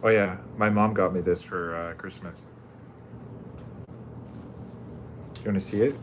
Oh yeah, my mom got me this for Christmas. Do you want to see it?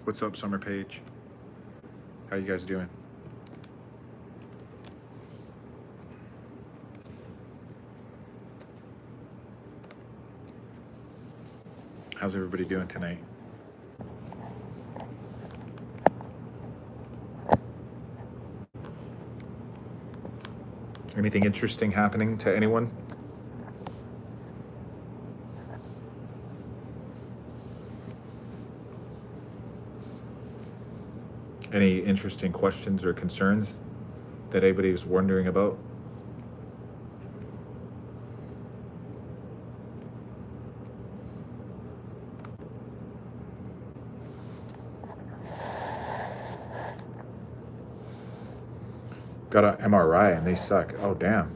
What's up, Summer Page? How you guys doing? How's everybody doing tonight? Anything interesting happening to anyone? Any interesting questions or concerns that anybody was wondering about? Got an MRI and they suck. Oh, damn.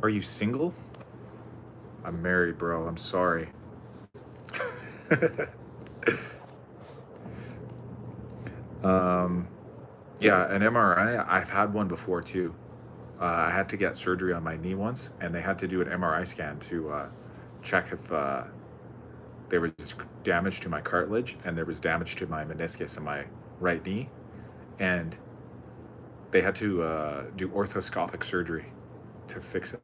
Are you single? I'm married, bro. I'm sorry. Yeah, an MRI. I've had one before too. I had to get surgery on my knee once, and they had to do an MRI scan to check if there was damage to my cartilage and there was damage to my meniscus in my right knee, and they had to do orthoscopic surgery to fix it.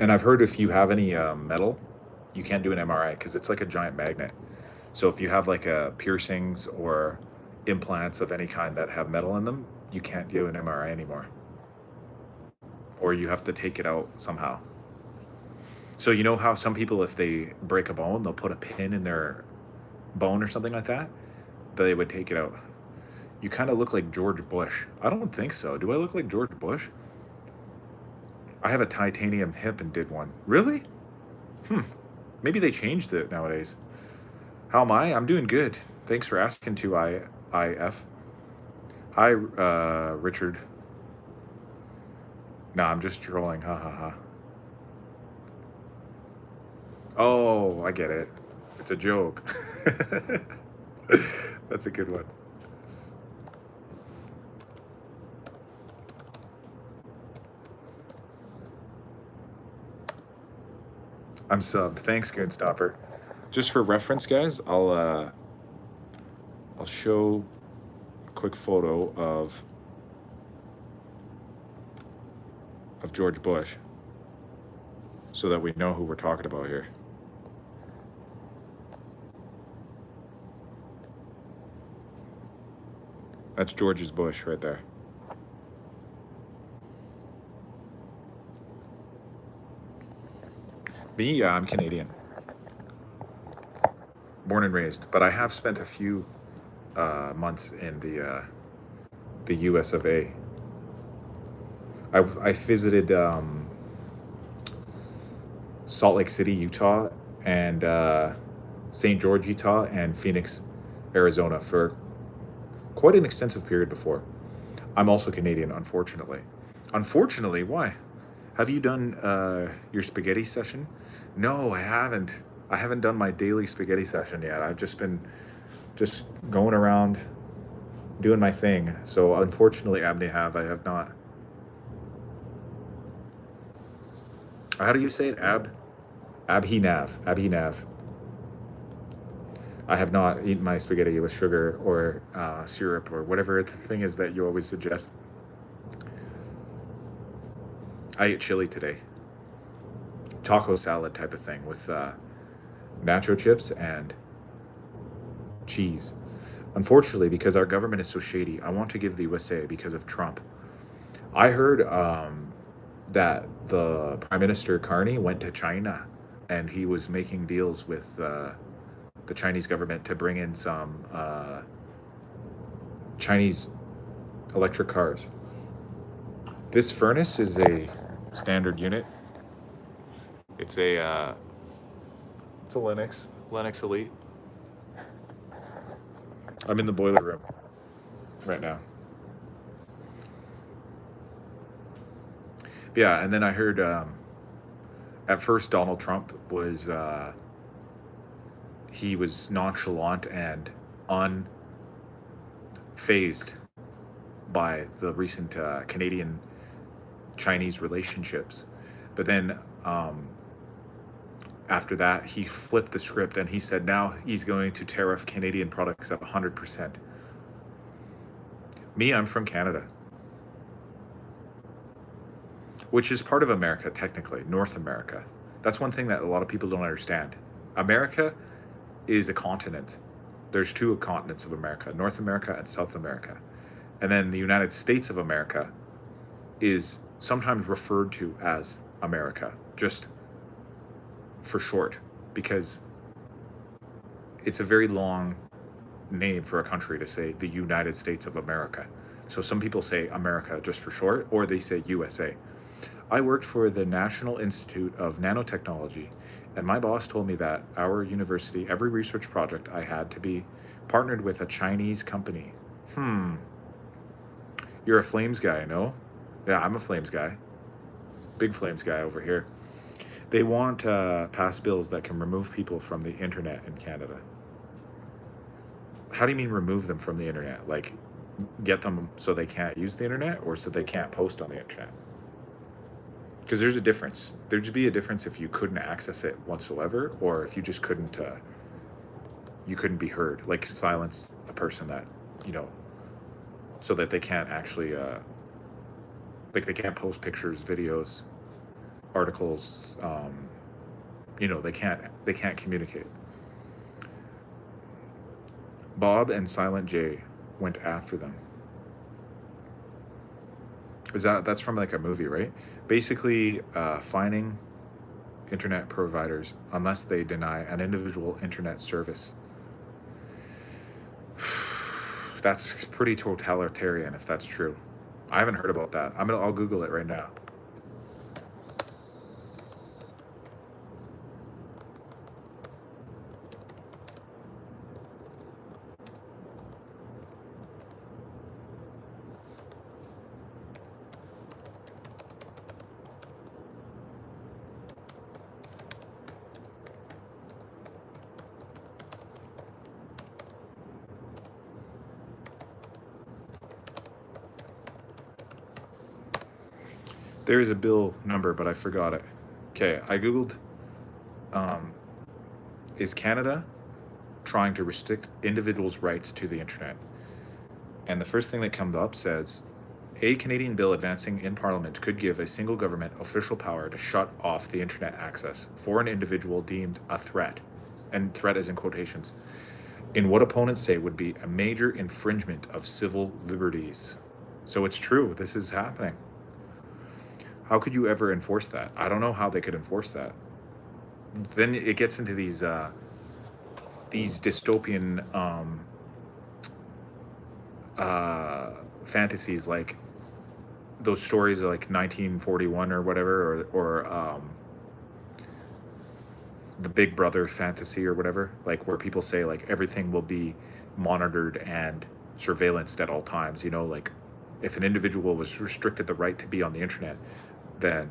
And I've heard if you have any metal, you can't do an MRI because it's like a giant magnet. So if you have like piercings or implants of any kind that have metal in them, you can't do an MRI anymore. Or you have to take it out somehow. So you know how some people, if they break a bone, they'll put a pin in their bone or something like that? They would take it out. You kind of look like George Bush. I don't think so. Do I look like George Bush? I have a titanium hip and did one. Really? Maybe they changed it nowadays. How am I? I'm doing good. Thanks for asking too, IF. Hi, Richard. Nah, I'm just trolling. Ha ha ha. Oh, I get it. It's a joke. That's a good one. I'm subbed. Thanks, Good Stopper. Just for reference, guys, I'll show a quick photo of George Bush so that we know who we're talking about here. That's George's Bush right there. Me, yeah, I'm Canadian. Born and raised, but I have spent a few months in the U.S. of A. I visited Salt Lake City, Utah, and St. George, Utah, and Phoenix, Arizona for quite an extensive period before. I'm also Canadian, unfortunately. Unfortunately, why? Have you done your spaghetti session? No, I haven't. I haven't done my daily spaghetti session yet. I've just been just going around doing my thing. So unfortunately, I have not. How do you say it? Abhinav. I have not eaten my spaghetti with sugar or syrup or whatever the thing is that you always suggest. I ate chili today. Taco salad type of thing with nacho chips and cheese. Unfortunately, because our government is so shady, I want to give the USA because of Trump. I heard that the Prime Minister Carney went to China and he was making deals with the Chinese government to bring in some Chinese electric cars. This furnace is a standard unit. It's a Lennox Elite. I'm in the boiler room right now. Yeah, and then I heard at first Donald Trump was he was nonchalant and unfazed by the recent Canadian Chinese relationships. But then after that, he flipped the script and he said now he's going to tariff Canadian products at 100%. Me, I'm from Canada, which is part of America, technically, North America. That's one thing that a lot of people don't understand. America is a continent. There's two continents of America, North America and South America. And then the United States of America is sometimes referred to as America, just for short, because it's a very long name for a country to say the United States of America. So some people say America just for short, or they say USA. I worked for the National Institute of Nanotechnology, and my boss told me that our university, every research project I had to be partnered with a Chinese company. You're a Flames guy, no? Yeah, I'm a Flames guy. Big Flames guy over here. They want pass bills that can remove people from the internet in Canada. How do you mean remove them from the internet? Like get them so they can't use the internet or so they can't post on the internet? Because there's a difference. There'd be a difference if you couldn't access it whatsoever, or if you just couldn't be heard, like silence a person that, so that they can't actually, like they can't post pictures, videos, articles, they can't communicate. Bob and Silent J went after them. That's from like a movie, right? Basically, fining internet providers unless they deny an individual internet service. That's pretty totalitarian if that's true. I haven't heard about that. I'll Google it right now. There is a bill number, but I forgot it. Okay, I Googled, is Canada trying to restrict individuals' rights to the internet? And the first thing that comes up says, a Canadian bill advancing in Parliament could give a single government official power to shut off the internet access for an individual deemed a threat. And threat is in quotations. In what opponents say would be a major infringement of civil liberties. So it's true, this is happening. How could you ever enforce that? I don't know how they could enforce that. Then it gets into these dystopian fantasies, like those stories of like 1941 or whatever, or the Big Brother fantasy or whatever, like where people say like everything will be monitored and surveillanced at all times. Like if an individual was restricted the right to be on the internet, then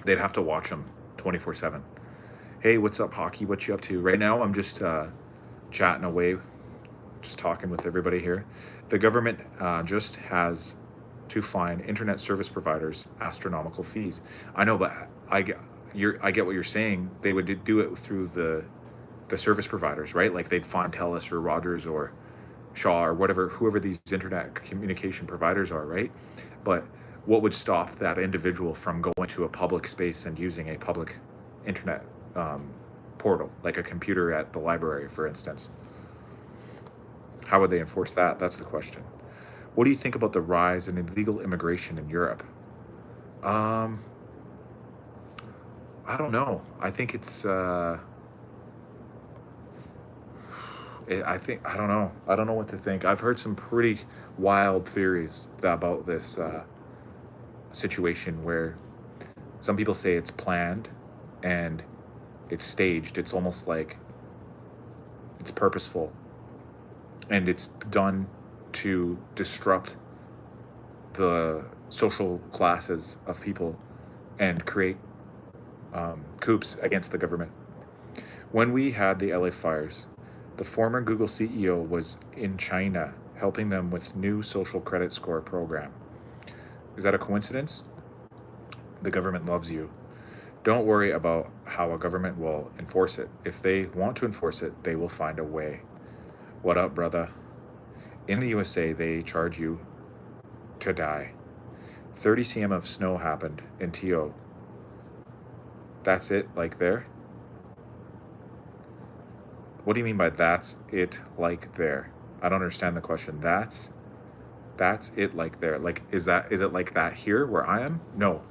They'd have to watch them 24/7. Hey, what's up, Hockey? What you up to? Right now, I'm just chatting away, just talking with everybody here. The government just has to fine internet service providers astronomical fees. I know, but I get what you're saying. They would do it through the service providers, right? Like they'd fine TELUS or Rogers or Shaw or whatever, whoever these internet communication providers are, right? But what would stop that individual from going to a public space and using a public internet portal, like a computer at the library, for instance? How would they enforce that? That's the question. What do you think about the rise in illegal immigration in Europe? Um, I don't know. I think it's. I think I don't know. I don't know what to think. I've heard some pretty wild theories about this situation where some people say it's planned and it's staged. It's almost like it's purposeful and it's done to disrupt the social classes of people and create coups against the government. When we had the LA fires, the former Google CEO was in China helping them with new social credit score program. Is that a coincidence? The government loves you. Don't worry about how a government will enforce it. If they want to enforce it, they will find a way. What up, brother? In the USA, they charge you to die. 30 cm of snow happened in TO. That's it, like there? What do you mean by that's it, like there? I don't understand the question. That's it, like there. Like, is it like that here where I am? No.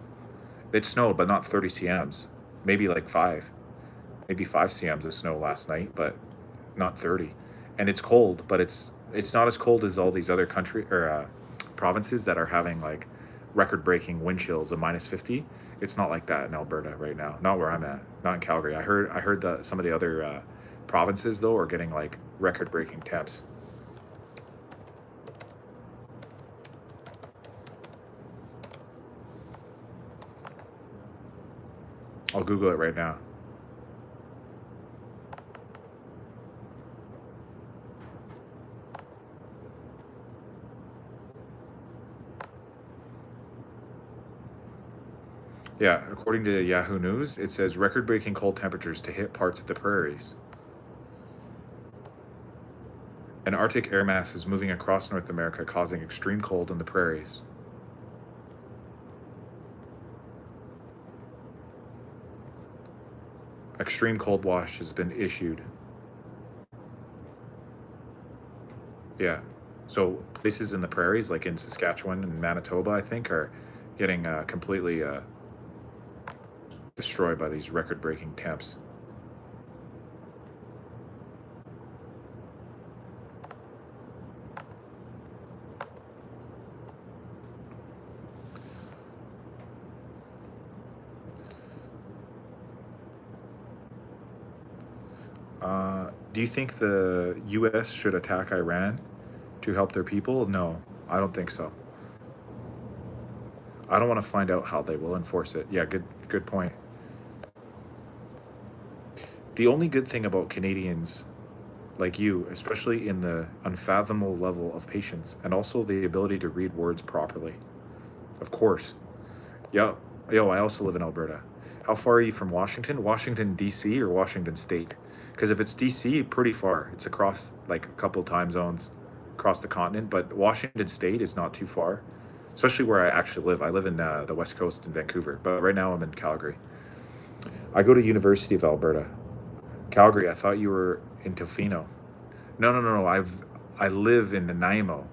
It snowed, but not 30 cms. Maybe like 5. Maybe 5 cms of snow last night, but not 30. And it's cold, but it's not as cold as all these other provinces that are having like record-breaking wind chills of -50. It's not like that in Alberta right now. Not where I'm at. Not in Calgary. I heard that some of the other provinces though are getting like record-breaking temps. I'll Google it right now. Yeah, according to Yahoo News, it says record-breaking cold temperatures to hit parts of the prairies. An Arctic air mass is moving across North America, causing extreme cold in the prairies. Extreme cold watch has been issued. Yeah. So places in the prairies, like in Saskatchewan and Manitoba, I think, are getting completely destroyed by these record-breaking temps. Do you think the U.S. should attack Iran to help their people? No, I don't think so. I don't want to find out how they will enforce it. Yeah, good point. The only good thing about Canadians like you, especially in the unfathomable level of patience and also the ability to read words properly. Of course. Yo, I also live in Alberta. How far are you from Washington? Washington, D.C. or Washington State? Because if it's D.C., pretty far. It's across like a couple time zones across the continent, but Washington State is not too far, especially where I actually live. I live in the West Coast in Vancouver, but right now I'm in Calgary. I go to University of Alberta. Calgary, I thought you were in Tofino. No. I live in Nanaimo,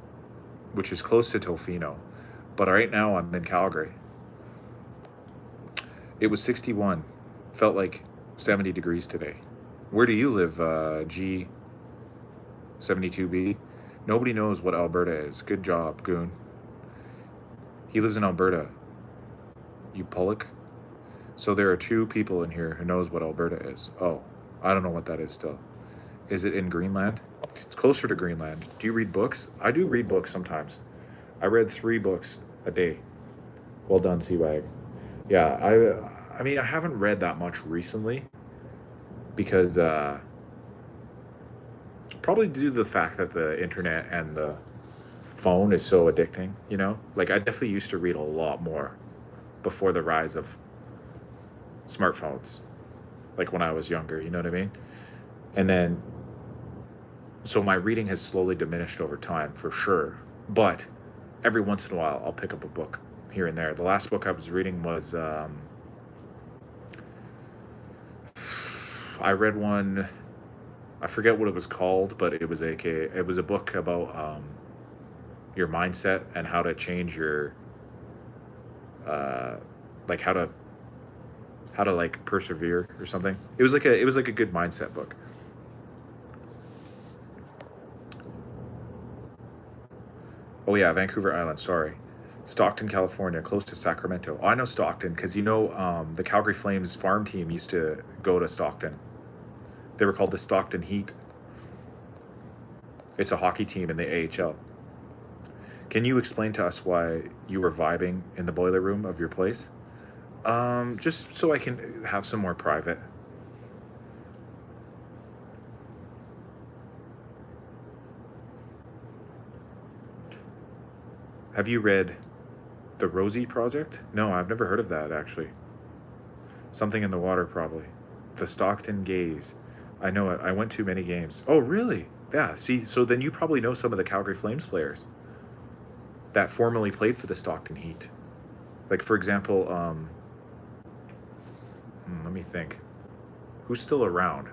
which is close to Tofino, but right now I'm in Calgary. It was 61. Felt like 70 degrees today. Where do you live, G72B? Nobody knows what Alberta is. Good job, Goon. He lives in Alberta. You Pollock? So there are 2 people in here who knows what Alberta is. Oh, I don't know what that is still. Is it in Greenland? It's closer to Greenland. Do you read books? I do read books sometimes. I read 3 books a day. Well done, Seawag. Yeah, I mean, I haven't read that much recently because probably due to the fact that the internet and the phone is so addicting, you know? Like, I definitely used to read a lot more before the rise of smartphones, like when I was younger, you know what I mean? And then, so my reading has slowly diminished over time for sure. But every once in a while, I'll pick up a book here and there. The last book I was reading was, I read one, I forget what it was called, but it was a book about your mindset and how to change your, uh, like how to like persevere or something. It was like a good mindset book. Oh yeah, Vancouver Island. Sorry, Stockton, California, close to Sacramento. Oh, I know Stockton because the Calgary Flames farm team used to go to Stockton. They were called the Stockton Heat. It's a hockey team in the AHL. Can you explain to us why you were vibing in the boiler room of your place? Just so I can have some more private. Have you read The Rosie Project? No, I've never heard of that actually. Something in the Water, probably. The Stockton Gaze. I know it. I went to many games. Oh, really? Yeah, see, so then you probably know some of the Calgary Flames players that formerly played for the Stockton Heat. Like, for example, let me think. Who's still around?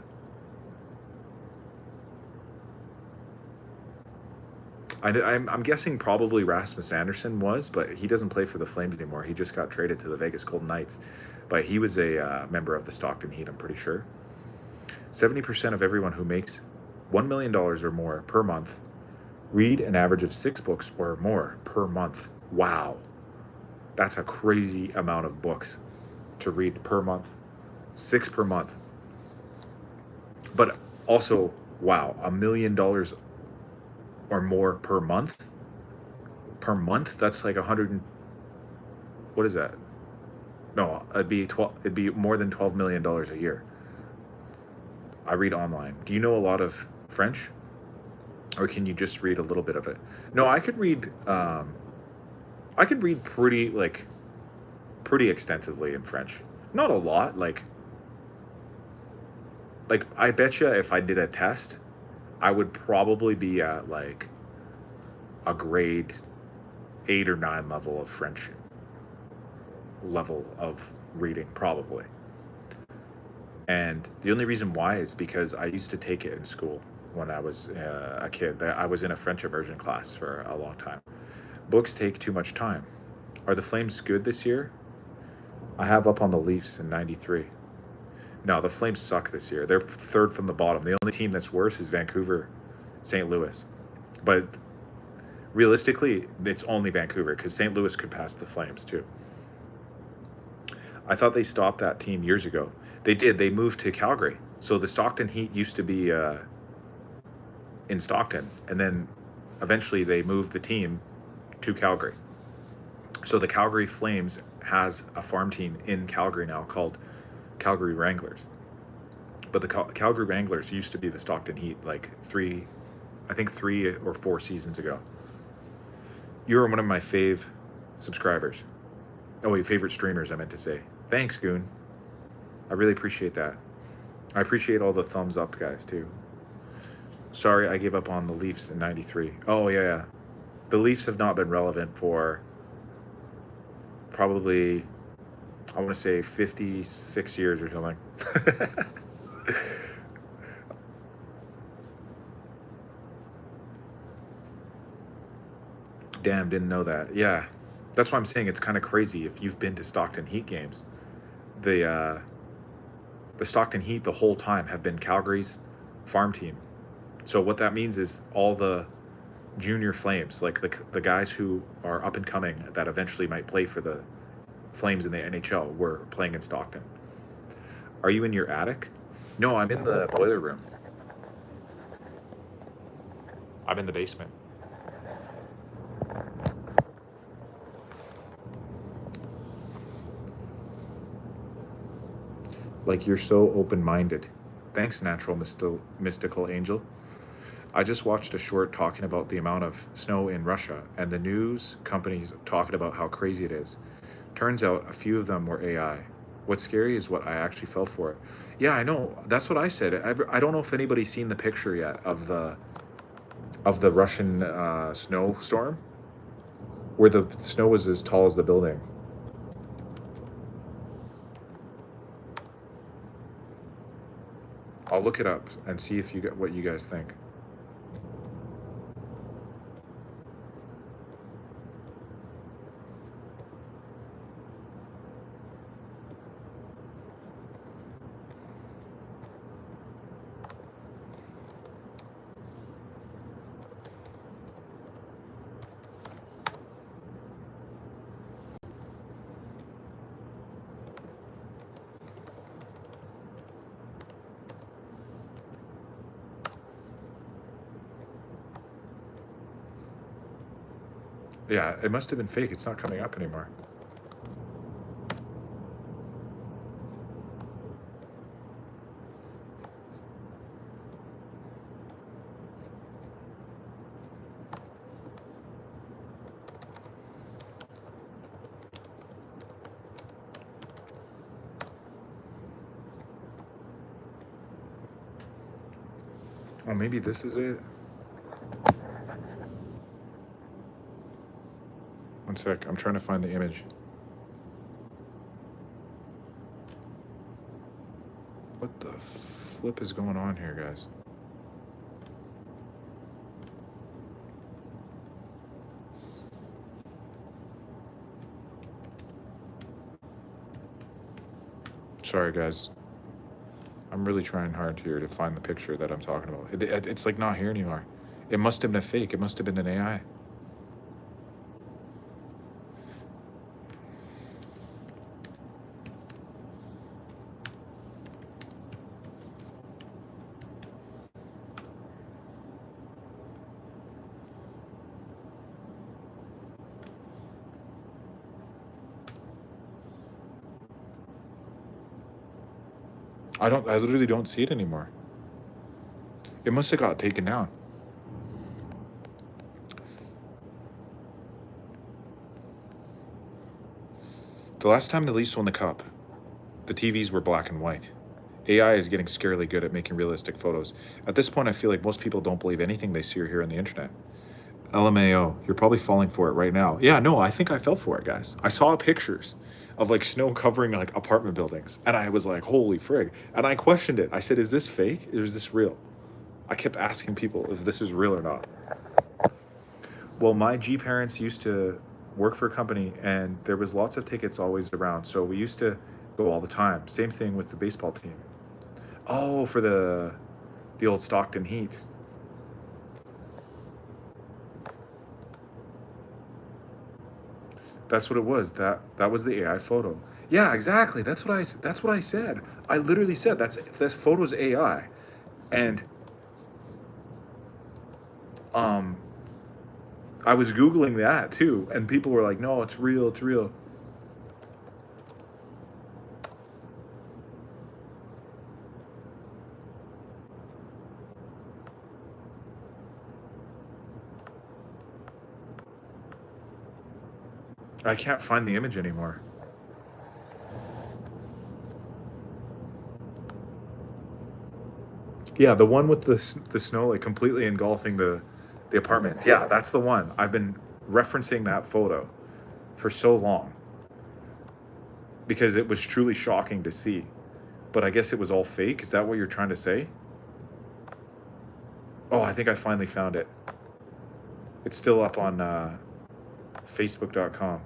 I'm guessing probably Rasmus Anderson was, but he doesn't play for the Flames anymore. He just got traded to the Vegas Golden Knights. But he was a member of the Stockton Heat, I'm pretty sure. 70% of everyone who makes $1 million or more per month read an average of 6 books or more per month. Wow. That's a crazy amount of books to read per month. 6 per month. But also, wow, $1 million or more per month? Per month? That's like 100 and, what is that? No, it'd be more than $12 million a year. I read online. Do you know a lot of French? Or can you just read a little bit of it? No, I could read pretty extensively in French. Not a lot, like I bet you if I did a test, I would probably be at like a grade 8 or 9 level of French level of reading, probably. And the only reason why is because I used to take it in school when I was a kid. I was in a French immersion class for a long time. Books take too much time. Are the Flames good this year? I have up on the Leafs in 93. No, the Flames suck this year. They're third from the bottom. The only team that's worse is Vancouver, St. Louis. But realistically, it's only Vancouver because St. Louis could pass the Flames too. I thought they stopped that team years ago. They did. They moved to Calgary. So the Stockton Heat used to be in Stockton, and then eventually they moved the team to Calgary. So the Calgary Flames has a farm team in Calgary now called Calgary Wranglers. But the Calgary Wranglers used to be the Stockton Heat like I think 3 or 4 seasons ago. You're one of my subscribers. Oh, your favorite streamers, I meant to say. Thanks, Goon. I really appreciate that. I appreciate all the thumbs up, guys, too. Sorry, I gave up on the Leafs in 93. Oh, yeah. The Leafs have not been relevant for probably, I want to say 56 years or something. Damn, didn't know that. Yeah. That's why I'm saying it's kind of crazy if you've been to Stockton Heat games. The Stockton Heat the whole time have been Calgary's farm team. So what that means is all the junior Flames, like the guys who are up and coming that eventually might play for the Flames in the NHL, were playing in Stockton. Are you in your attic? No, I'm in the boiler room. I'm in the basement. Like, you're so open-minded. Thanks, natural mystical angel. I just watched a short talking about the amount of snow in Russia and the news companies talking about how crazy it is. Turns out a few of them were AI. What's scary is what I actually fell for. Yeah, I know. That's what I said. I don't know if anybody's seen the picture yet of the Russian snowstorm where the snow was as tall as the building. I'll look it up and see if you get what you guys think. Yeah, it must have been fake. It's not coming up anymore. Oh, maybe this is it. One sec. I'm trying to find the image. What the flip is going on here, guys? Sorry, guys. I'm really trying hard here to find the picture that I'm talking about. It's like not here anymore. It must have been a fake. It must have been an AI. I literally don't see it anymore. It must have got taken down. The last time the Leafs won the cup, the TVs were black and white. AI is getting scarily good at making realistic photos. At this point, I feel like most people don't believe anything they see or hear on the internet. LMAO, you're probably falling for it right now. Yeah, no, I think I fell for it, guys. I saw pictures of like snow covering like apartment buildings, and I was like, holy frig. And I questioned it. I said, is this fake? Is this real? I kept asking people if this is real or not. Well, my G parents used to work for a company, and there was lots of tickets always around. So we used to go all the time. Same thing with the baseball team. Oh, for the old Stockton Heat. That's what it was. That was the AI photo. Yeah, exactly. That's what I said. I literally said this photo's AI. And I was Googling that too, and people were like, no, it's real, it's real. I can't find the image anymore. Yeah, the one with the snow like completely engulfing the apartment. Yeah, that's the one. I've been referencing that photo for so long because it was truly shocking to see. But I guess it was all fake. Is that what you're trying to say? Oh, I think I finally found it. It's still up on Facebook.com.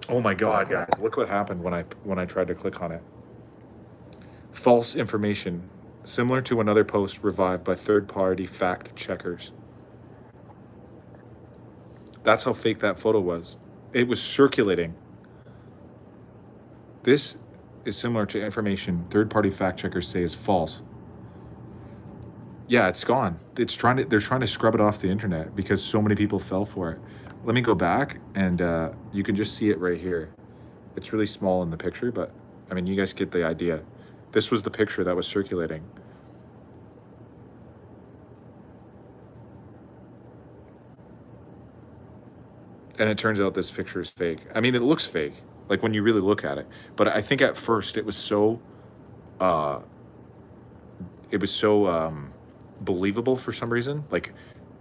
Oh my God, guys! Look what happened when I tried to click on it. False information, similar to another post revived by third-party fact checkers. That's how fake that photo was. It was circulating. This is similar to information third-party fact checkers say is false. Yeah, it's gone. They're trying to scrub it off the internet because so many people fell for it. Let me go back, and you can just see it right here. It's really small in the picture, but I mean, you guys get the idea. This was the picture that was circulating. And it turns out this picture is fake. I mean, it looks fake, like when you really look at it. But I think at first it was so uh, believable for some reason. Like,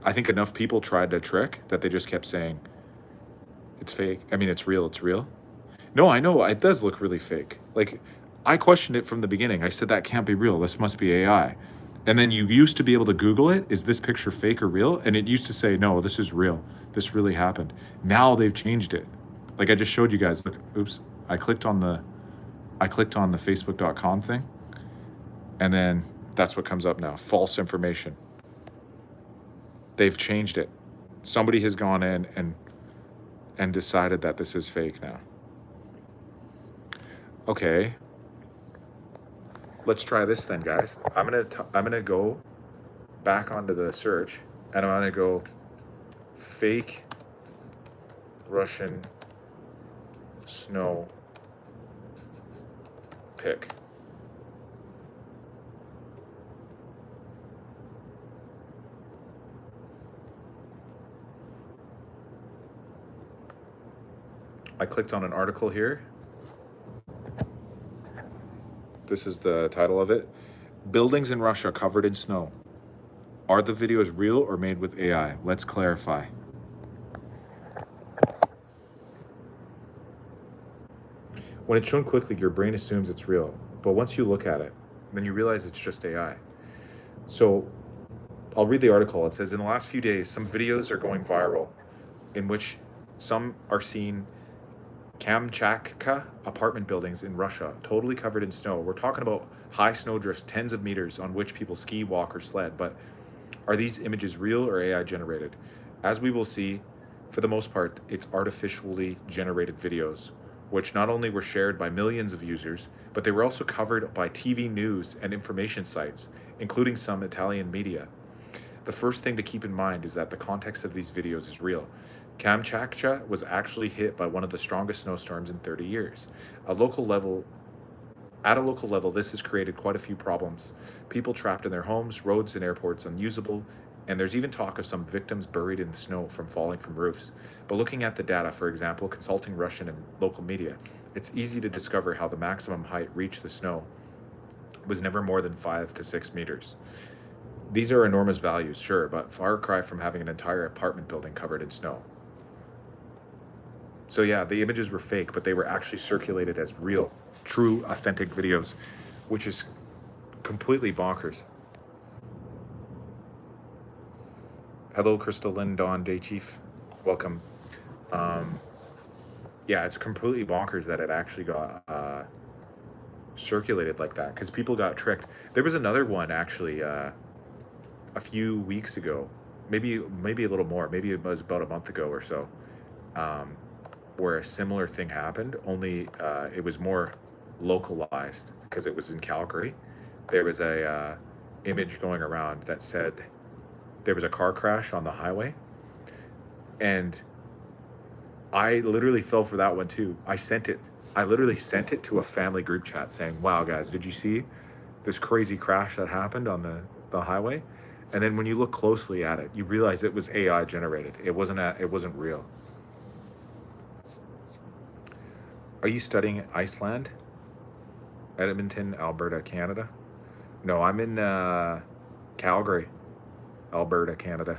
I think enough people tried the trick that they just kept saying, it's fake. I mean, it's real. It's real. No, I know. It does look really fake. Like, I questioned it from the beginning. I said, that can't be real. This must be AI. And then you used to be able to Google it. Is this picture fake or real? And it used to say, no, this is real. This really happened. Now they've changed it. Like I just showed you guys. Look, oops. I clicked on the Facebook.com thing. And then that's what comes up now. False information. They've changed it. Somebody has gone in and decided that this is fake now. Okay. Let's try this then, guys. I'm gonna go back onto the search, and I'm gonna go fake Russian snow pic. I clicked on an article here. This is the title of it. Buildings in Russia covered in snow. Are the videos real or made with AI? Let's clarify. When it's shown quickly, your brain assumes it's real. But once you look at it, then you realize it's just AI. So I'll read the article. It says, in the last few days, some videos are going viral in which some are seen Kamchatka apartment buildings in Russia, totally covered in snow. We're talking about high snow drifts, tens of meters on which people ski, walk, or sled. But are these images real or AI generated? As we will see, for the most part, it's artificially generated videos, which not only were shared by millions of users, but they were also covered by TV news and information sites, including some Italian media. The first thing to keep in mind is that the context of these videos is real. Kamchatka was actually hit by one of the strongest snowstorms in 30 years. At a local level, this has created quite a few problems. People trapped in their homes, roads and airports unusable, and there's even talk of some victims buried in the snow from falling from roofs. But looking at the data, for example, consulting Russian and local media, it's easy to discover how the maximum height reached the snow was never more than 5 to 6 meters. These are enormous values, sure, but far cry from having an entire apartment building covered in snow. So yeah, the images were fake, but they were actually circulated as real, true, authentic videos, which is completely bonkers. Hello, Crystal Lynn, Dawn, Day Chief. Welcome. Yeah, it's completely bonkers that it actually got circulated like that, because people got tricked. There was another one actually a few weeks ago, maybe a little more, maybe it was about a month ago or so, where a similar thing happened, only it was more localized because it was in Calgary. There was a image going around that said there was a car crash on the highway, and I literally fell for that one too. I literally sent it to a family group chat saying, wow guys, did you see this crazy crash that happened on the highway? And then when you look closely at it, you realize it was AI generated. It wasn't real. Are you studying Iceland? Edmonton, Alberta, Canada? No, I'm in Calgary, Alberta, Canada.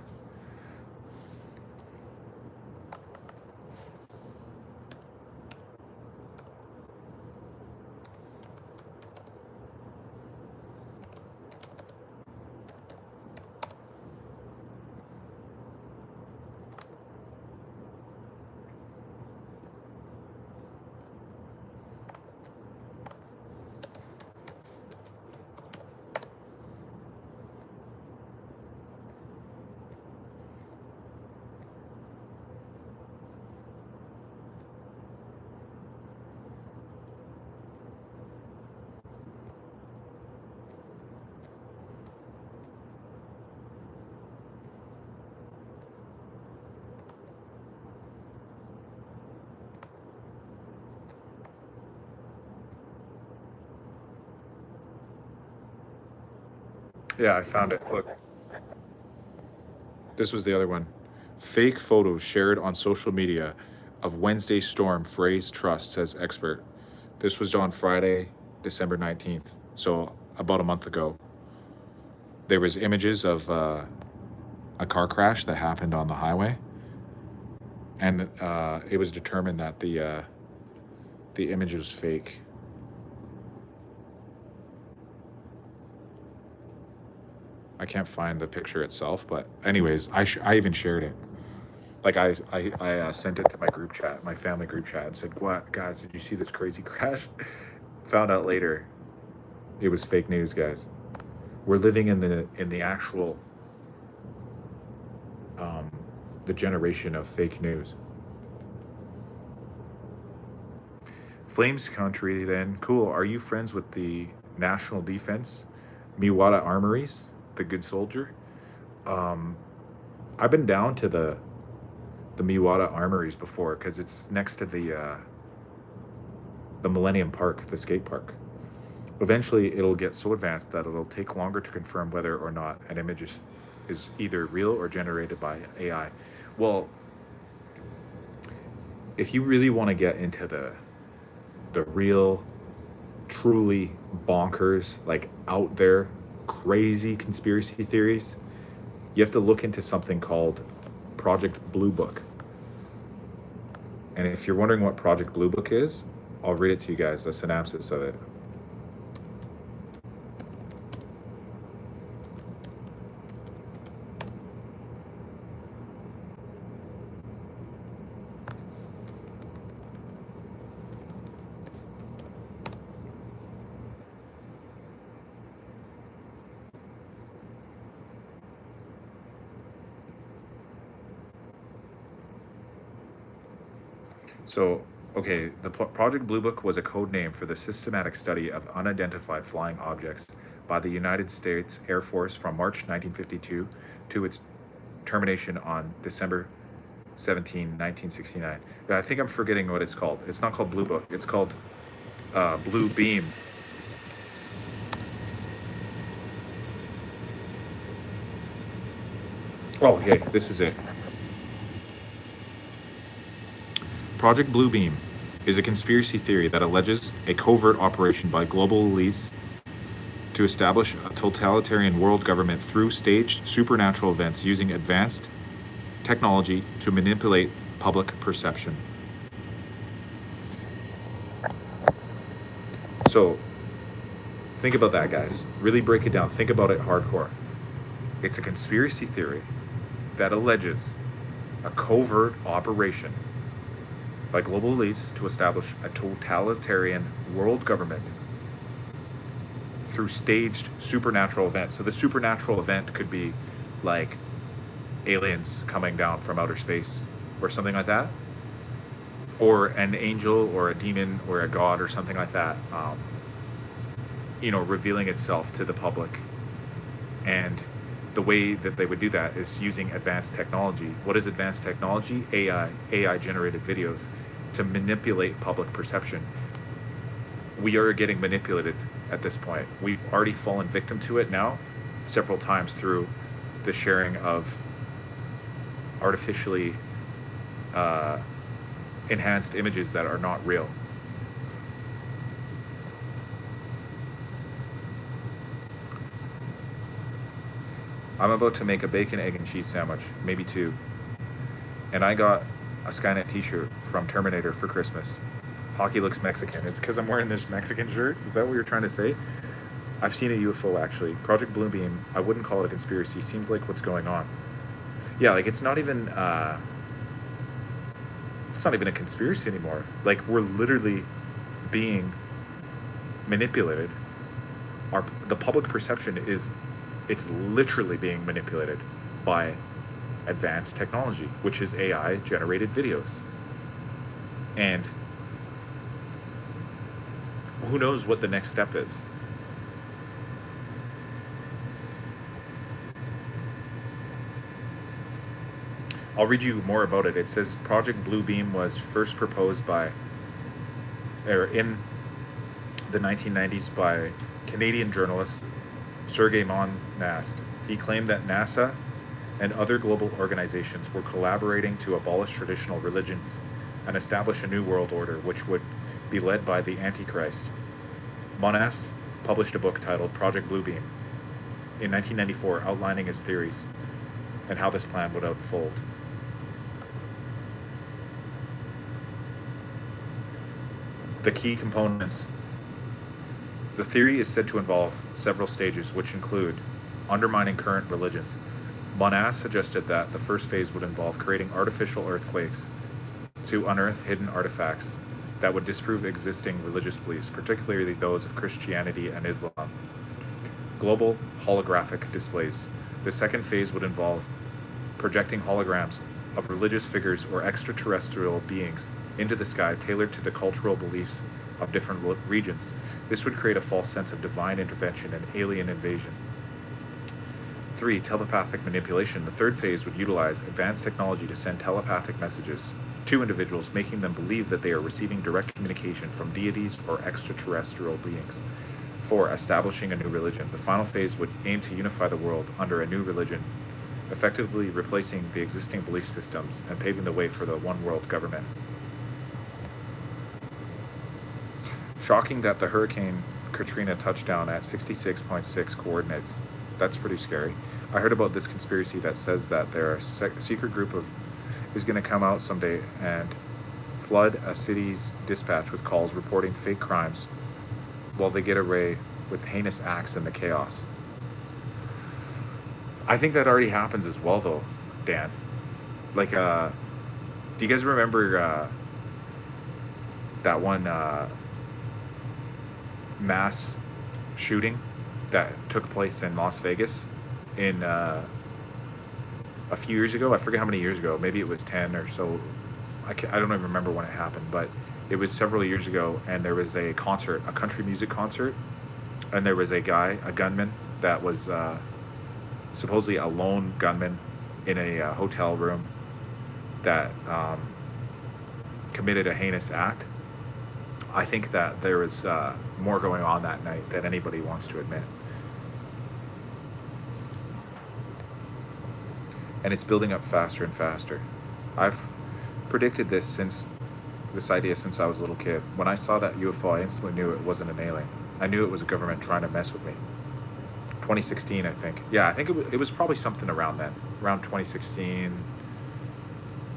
Yeah, I found it. Look, this was the other one. Fake photos shared on social media of Wednesday storm phrase trust, says expert. This was on Friday, December 19th. So about a month ago. There was images of a car crash that happened on the highway. And it was determined that the image was fake. I can't find the picture itself, but anyways, I even shared it. Like I sent it to my group chat, my family group chat, and said, "What, guys? Did you see this crazy crash?" Found out later, it was fake news, guys. We're living in the actual the generation of fake news. Flames country, then. Cool. Are you friends with the National Defense, Miwata Armories, the Good Soldier? I've been down to the Miwata Armories before because it's next to the Millennium Park, the skate park. Eventually, it'll get so advanced that it'll take longer to confirm whether or not an image is either real or generated by AI. Well, if you really want to get into the real, truly bonkers, like out there, crazy conspiracy theories, you have to look into something called Project Blue Book. And if you're wondering what Project Blue Book is, I'll read it to you guys, a synopsis of it. So, okay, the Project Blue Book was a code name for the systematic study of unidentified flying objects by the United States Air Force from March 1952 to its termination on December 17, 1969. Yeah, I think I'm forgetting what it's called. It's not called Blue Book. It's called Blue Beam. Oh, okay, this is it. Project Blue Beam is a conspiracy theory that alleges a covert operation by global elites to establish a totalitarian world government through staged supernatural events using advanced technology to manipulate public perception. So, think about that, guys. Really break it down. Think about it hardcore. It's a conspiracy theory that alleges a covert operation by global elites to establish a totalitarian world government through staged supernatural events. So the supernatural event could be like aliens coming down from outer space or something like that, or an angel or a demon or a god or something like that, revealing itself to the public. And the way that they would do that is using advanced technology. What is advanced technology? AI generated videos to manipulate public perception. We are getting manipulated at this point. We've already fallen victim to it now several times through the sharing of artificially enhanced images that are not real. I'm about to make a bacon, egg, and cheese sandwich, maybe two. And I got a Skynet t-shirt from Terminator for Christmas. Hockey looks Mexican. It's because I'm wearing this Mexican shirt? Is that what you're trying to say? I've seen a UFO, actually. Project Blue Beam, I wouldn't call it a conspiracy. Seems like what's going on. Yeah, like it's not even a conspiracy anymore. Like we're literally being manipulated. The public perception it's literally being manipulated by advanced technology, which is AI generated videos. And who knows what the next step is. I'll read you more about it. It says Project Blue Beam was first proposed in the 1990s by Canadian journalist Sergei Monast. He claimed that NASA and other global organizations were collaborating to abolish traditional religions and establish a new world order which would be led by the Antichrist. Monast published a book titled Project Bluebeam in 1994 outlining his theories and how this plan would unfold. The key components. The theory is said to involve several stages, which include undermining current religions. Monast suggested that the first phase would involve creating artificial earthquakes to unearth hidden artifacts that would disprove existing religious beliefs, particularly those of Christianity and Islam. Global holographic displays. The second phase would involve projecting holograms of religious figures or extraterrestrial beings into the sky tailored to the cultural beliefs of different regions. This would create a false sense of divine intervention and alien invasion. 3. Telepathic manipulation. The third phase would utilize advanced technology to send telepathic messages to individuals, making them believe that they are receiving direct communication from deities or extraterrestrial beings. 4. Establishing a new religion. The final phase would aim to unify the world under a new religion, effectively replacing the existing belief systems and paving the way for the one world government. Shocking that the Hurricane Katrina touched down at 66.6 coordinates. That's pretty scary. I heard about this conspiracy that says that their secret group is going to come out someday and flood a city's dispatch with calls reporting fake crimes while they get away with heinous acts in the chaos. I think that already happens as well, though, Dan. Like, do you guys remember that one mass shooting that took place in Las Vegas in a few years ago? I forget how many years ago. Maybe it was 10 or so. I don't even remember when it happened, but it was several years ago, and there was a concert, a country music concert, and there was a gunman that was supposedly a lone gunman in a hotel room that committed a heinous act. I think that there was more going on that night than anybody wants to admit. And it's building up faster and faster. I've predicted this idea since I was a little kid. When I saw that UFO, I instantly knew it wasn't an alien. I knew it was a government trying to mess with me. 2016, I think. Yeah, I think it was probably something around then, around 2016.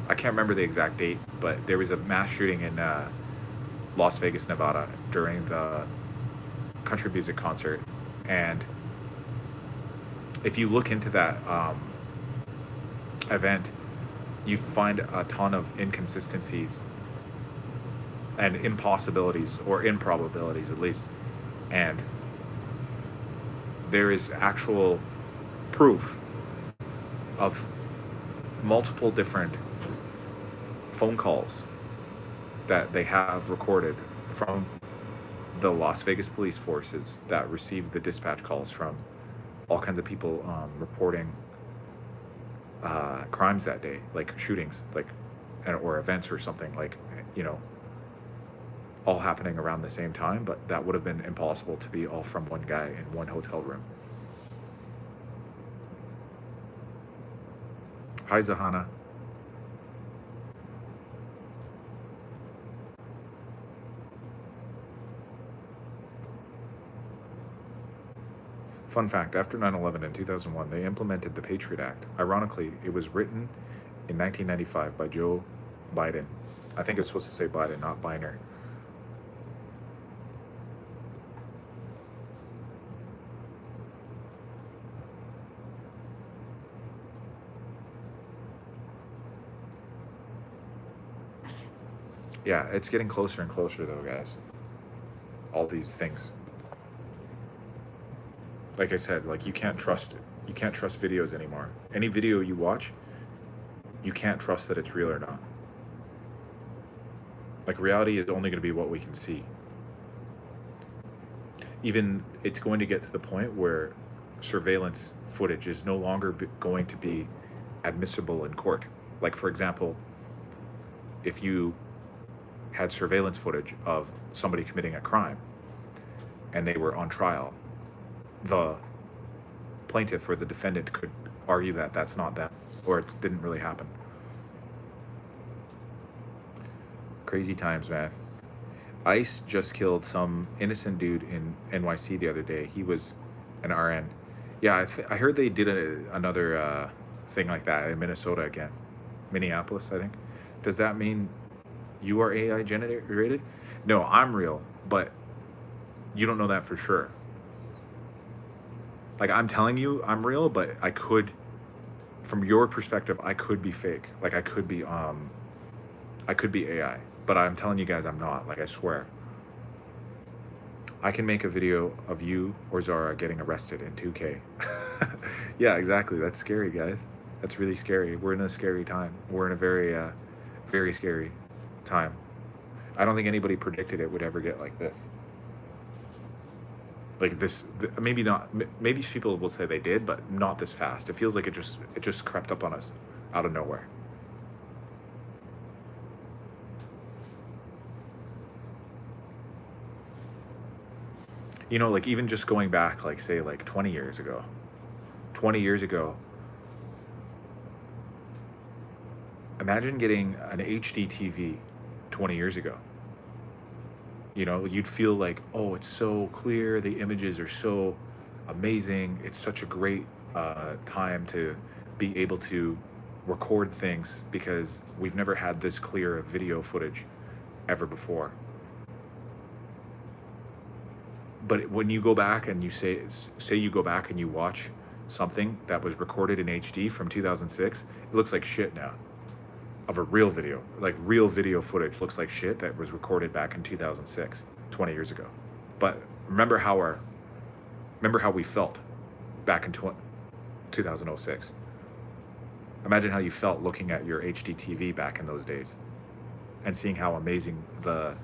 I can't remember the exact date, but there was a mass shooting in Las Vegas, Nevada during the country music concert. And if you look into that event, you find a ton of inconsistencies and impossibilities, or improbabilities at least. And there is actual proof of multiple different phone calls that they have recorded from the Las Vegas police forces that received the dispatch calls from all kinds of people reporting crimes that day, like shootings, like, or events or something, like, you know, all happening around the same time, but that would have been impossible to be all from one guy in one hotel room. Hi, Zahana. Fun fact, after 9/11 in 2001, they implemented the Patriot Act. Ironically, it was written in 1995 by Joe Biden. I think it's supposed to say Biden, not Biner. Yeah, it's getting closer and closer though, guys. All these things. Like I said, like, you can't trust it. You can't trust videos anymore. Any video you watch, you can't trust that it's real or not. Like, reality is only going to be what we can see. Even it's going to get to the point where surveillance footage is no longer going to be admissible in court. Like, for example, if you had surveillance footage of somebody committing a crime and they were on trial, the plaintiff or the defendant could argue that that's not them, or it didn't really happen. Crazy times, man. ICE just killed some innocent dude in NYC the other day. He was an RN. Yeah, I heard they did another thing like that in Minnesota again. Minneapolis, I think. Does that mean you are AI generated? No, I'm real, but you don't know that for sure. Like, I'm telling you I'm real, but I could, from your perspective, I could be fake. Like, I could be AI, but I'm telling you guys I'm not. Like, I swear. I can make a video of you or Zara getting arrested in 2K. Yeah, exactly. That's scary, guys. That's really scary. We're in a scary time. We're in a very, very scary time. I don't think anybody predicted it would ever get like this. Like this, maybe not. Maybe people will say they did, but not this fast. It feels like it just crept up on us out of nowhere. You know, like even just going back, like say like 20 years ago. 20 years ago, imagine getting an HD TV 20 years ago. You know, you'd feel like, oh, it's so clear. The images are so amazing. It's such a great time to be able to record things because we've never had this clear of video footage ever before. But when you go back and you say you go back and you watch something that was recorded in HD from 2006, it looks like shit now. Of a real video, like real video footage looks like shit that was recorded back in 2006, 20 years ago. But remember how we felt back in 2006. Imagine how you felt looking at your HD TV back in those days and seeing how amazing the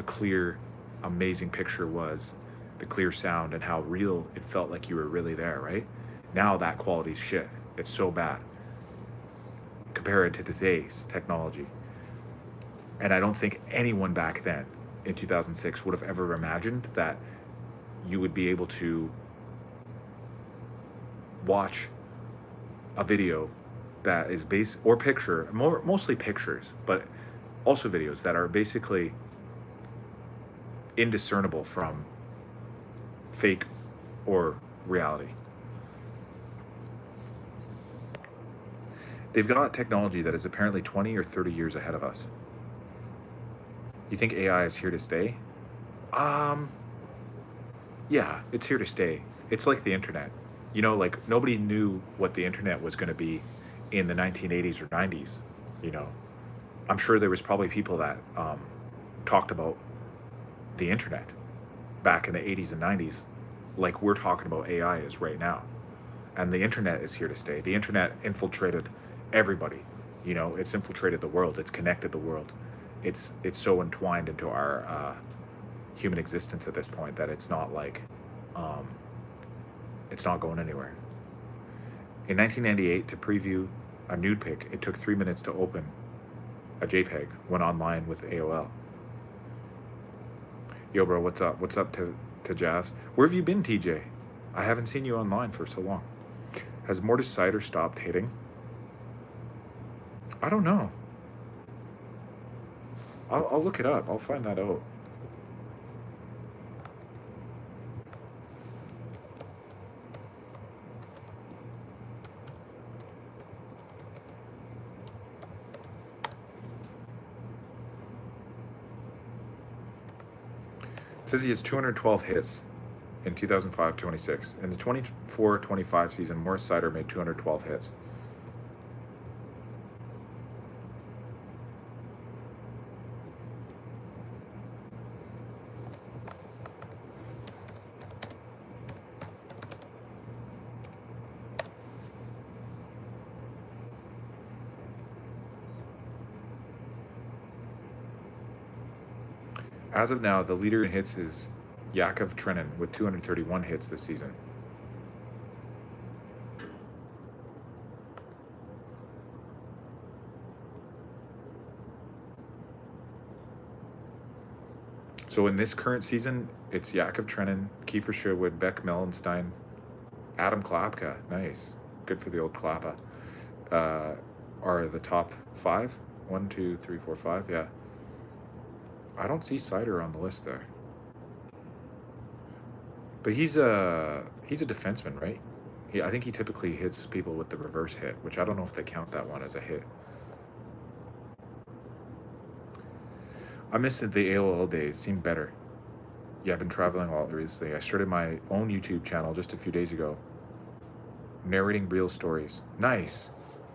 clear, amazing picture was, the clear sound, and how real it felt like you were really there, right? Now that quality's shit. It's so bad. Compare it to today's technology. And I don't think anyone back then in 2006 would have ever imagined that you would be able to watch a video that is or picture, mostly pictures, but also videos that are basically indiscernible from fake or reality. They've got technology that is apparently 20 or 30 years ahead of us. You think AI is here to stay? Yeah, it's here to stay. It's like the internet. You know, like nobody knew what the internet was going to be in the 1980s or 90s. You know, I'm sure there was probably people that talked about the internet back in the 80s and 90s like we're talking about AI is right now. And the internet is here to stay. The internet infiltrated everybody. You know, it's infiltrated the world. It's connected the world. It's so entwined into our human existence at this point that it's not like it's not going anywhere. In 1998, to preview a nude pic, it took 3 minutes to open a JPEG when online with AOL. Yo, bro, what's up? What's up to Javs? Where have you been, TJ? I haven't seen you online for so long. Has Mortis Cider stopped hitting? I don't know. I'll look it up. I'll find that out. It says he has 212 hits in 2005-26. In the 24-25 season, Morris Cider made 212 hits. As of now, the leader in hits is Yakov Trenin with 231 hits this season. So in this current season, it's Yakov Trenin, Kiefer Sherwood, Beck Mellenstein, Adam Klapka, nice. Good for the old Klappa. Uh, are the top five? One, two, three, four, five. Yeah. I don't see Cider on the list there. But he's a defenseman, right? I think he typically hits people with the reverse hit, which I don't know if they count that one as a hit. I miss the AOL days. Seemed better. Yeah, I've been traveling a lot recently. I started my own YouTube channel just a few days ago, narrating real stories. Nice.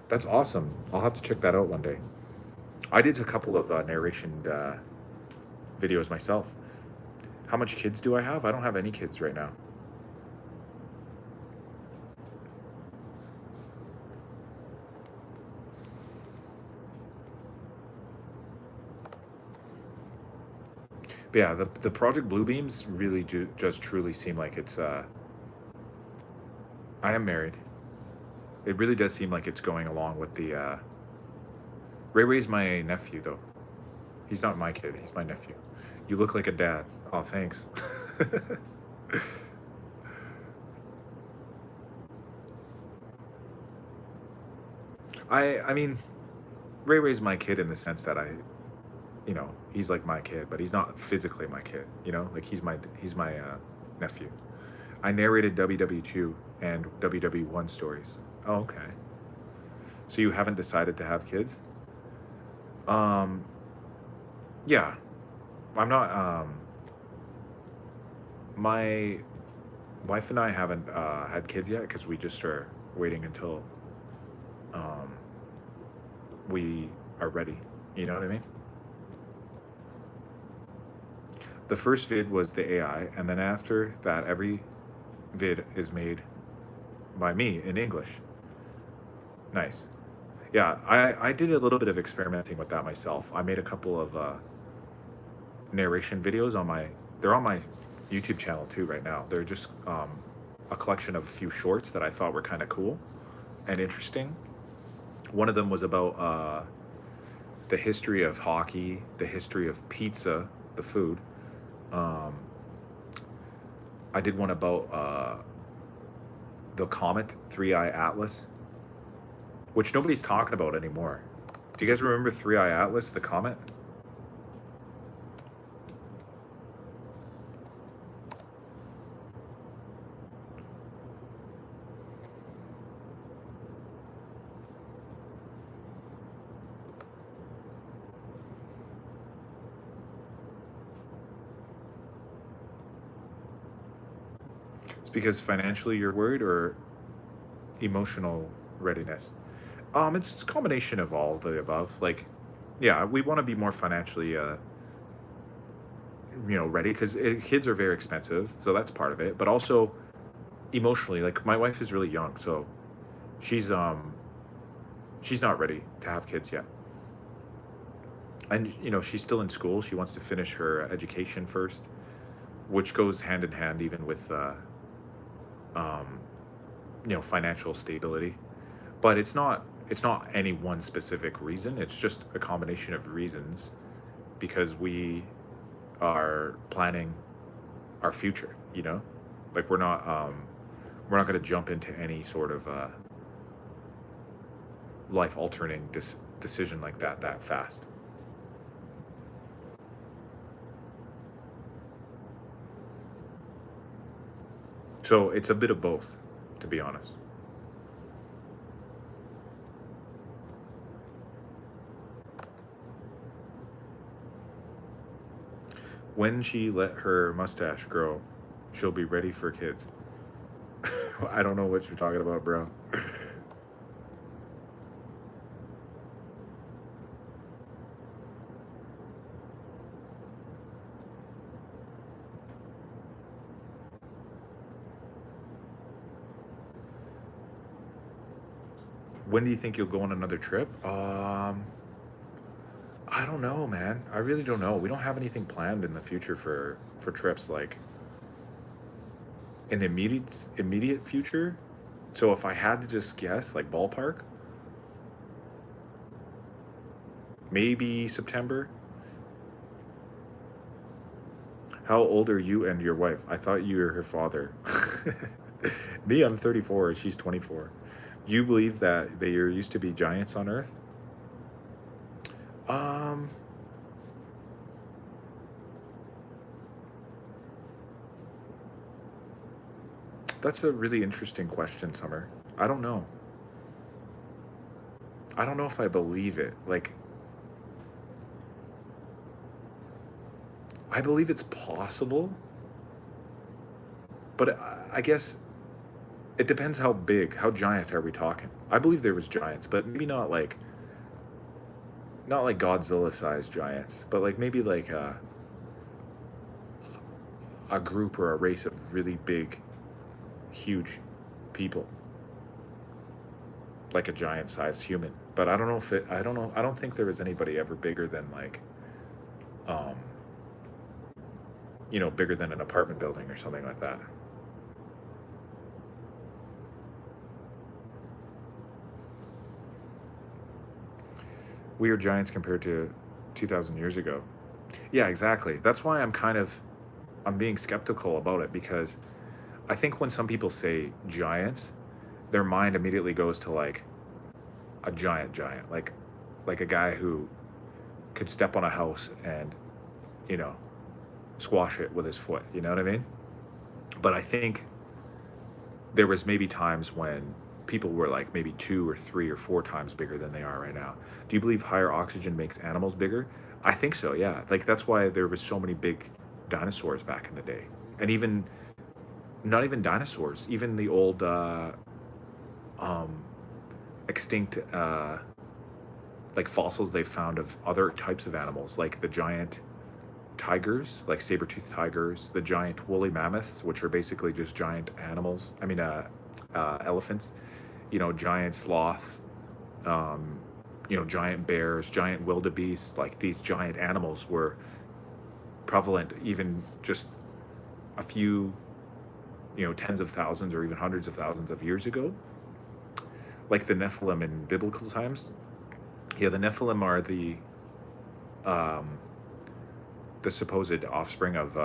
That's awesome. I'll have to check that out one day. I did a couple of narration videos myself. How much kids do I have? I don't have any kids right now. But yeah, the Project Bluebeams really do just truly seem like it's. I am married. It really does seem like it's going along with the. Ray Ray's my nephew, though. He's not my kid. He's my nephew. You look like a dad. Oh, thanks. I mean, Ray Ray's my kid in the sense that he's like my kid, but he's not physically my kid. Like he's my nephew. I narrated WW2 and WW1 stories. Oh, okay. So you haven't decided to have kids? Um, yeah. I'm not. My wife and I haven't had kids yet because we just are waiting until um, we are ready. You know what I mean? The first vid was the AI, and then after that, every vid is made by me in English. Nice. Yeah, I did a little bit of experimenting with that myself. I made a couple of narration videos they're on my YouTube channel too right now. They're just a collection of a few shorts that I thought were kind of cool and interesting. One of them was about the history of hockey, the history of pizza, the food. Um, I did one about the comet 3-Eye Atlas, which nobody's talking about anymore. Do you guys remember 3-Eye Atlas, the comet? It's because financially you're worried or emotional readiness? It's a combination of all of the above. Like, yeah, we want to be more financially, ready because kids are very expensive, so that's part of it. But also emotionally, like my wife is really young, so she's she's not ready to have kids yet, and she's still in school. She wants to finish her education first, which goes hand in hand even with um, financial stability. But it's not any one specific reason. It's just a combination of reasons because we are planning our future. Like we're not going to jump into any sort of life altering decision like that fast. So it's a bit of both, to be honest. When she let her mustache grow, she'll be ready for kids. I don't know what you're talking about, bro. When do you think you'll go on another trip? I don't know, man. I really don't know. We don't have anything planned in the future for trips like in the immediate future. So if I had to just guess, like ballpark, maybe September. How old are you and your wife? I thought you were her father. Me, I'm 34. She's 24. You believe that there used to be giants on Earth? Um, that's a really interesting question, Summer. I don't know. I don't know if I believe it. Like, I believe it's possible, but I guess it depends how big, how giant are we talking? I believe there was giants, but maybe not like Godzilla-sized giants, but like maybe like a group or a race of really big, huge people, like a giant-sized human. But I don't know if it. I don't know. I don't think there was anybody ever bigger than like, um, bigger than an apartment building or something like that. We are giants compared to 2,000 years ago. Yeah, exactly. That's why I'm being skeptical about it, because I think when some people say giants, their mind immediately goes to like a giant, like a guy who could step on a house and, you know, squash it with his foot. You know what I mean? But I think there was maybe times when people were like maybe 2 or 3 or 4 times bigger than they are right now. Do you believe higher oxygen makes animals bigger? I think so, yeah. Like that's why there was so many big dinosaurs back in the day. And even not even dinosaurs, even the old um extinct like fossils they found of other types of animals, like the giant tigers, like saber-toothed tigers, the giant woolly mammoths, which are basically just giant animals. I mean, elephants. Giant sloth. Um, giant bears, giant wildebeests. Like these giant animals were prevalent even just a few, tens of thousands or even hundreds of thousands of years ago. Like the Nephilim in biblical times. Yeah, the Nephilim are um, the supposed offspring of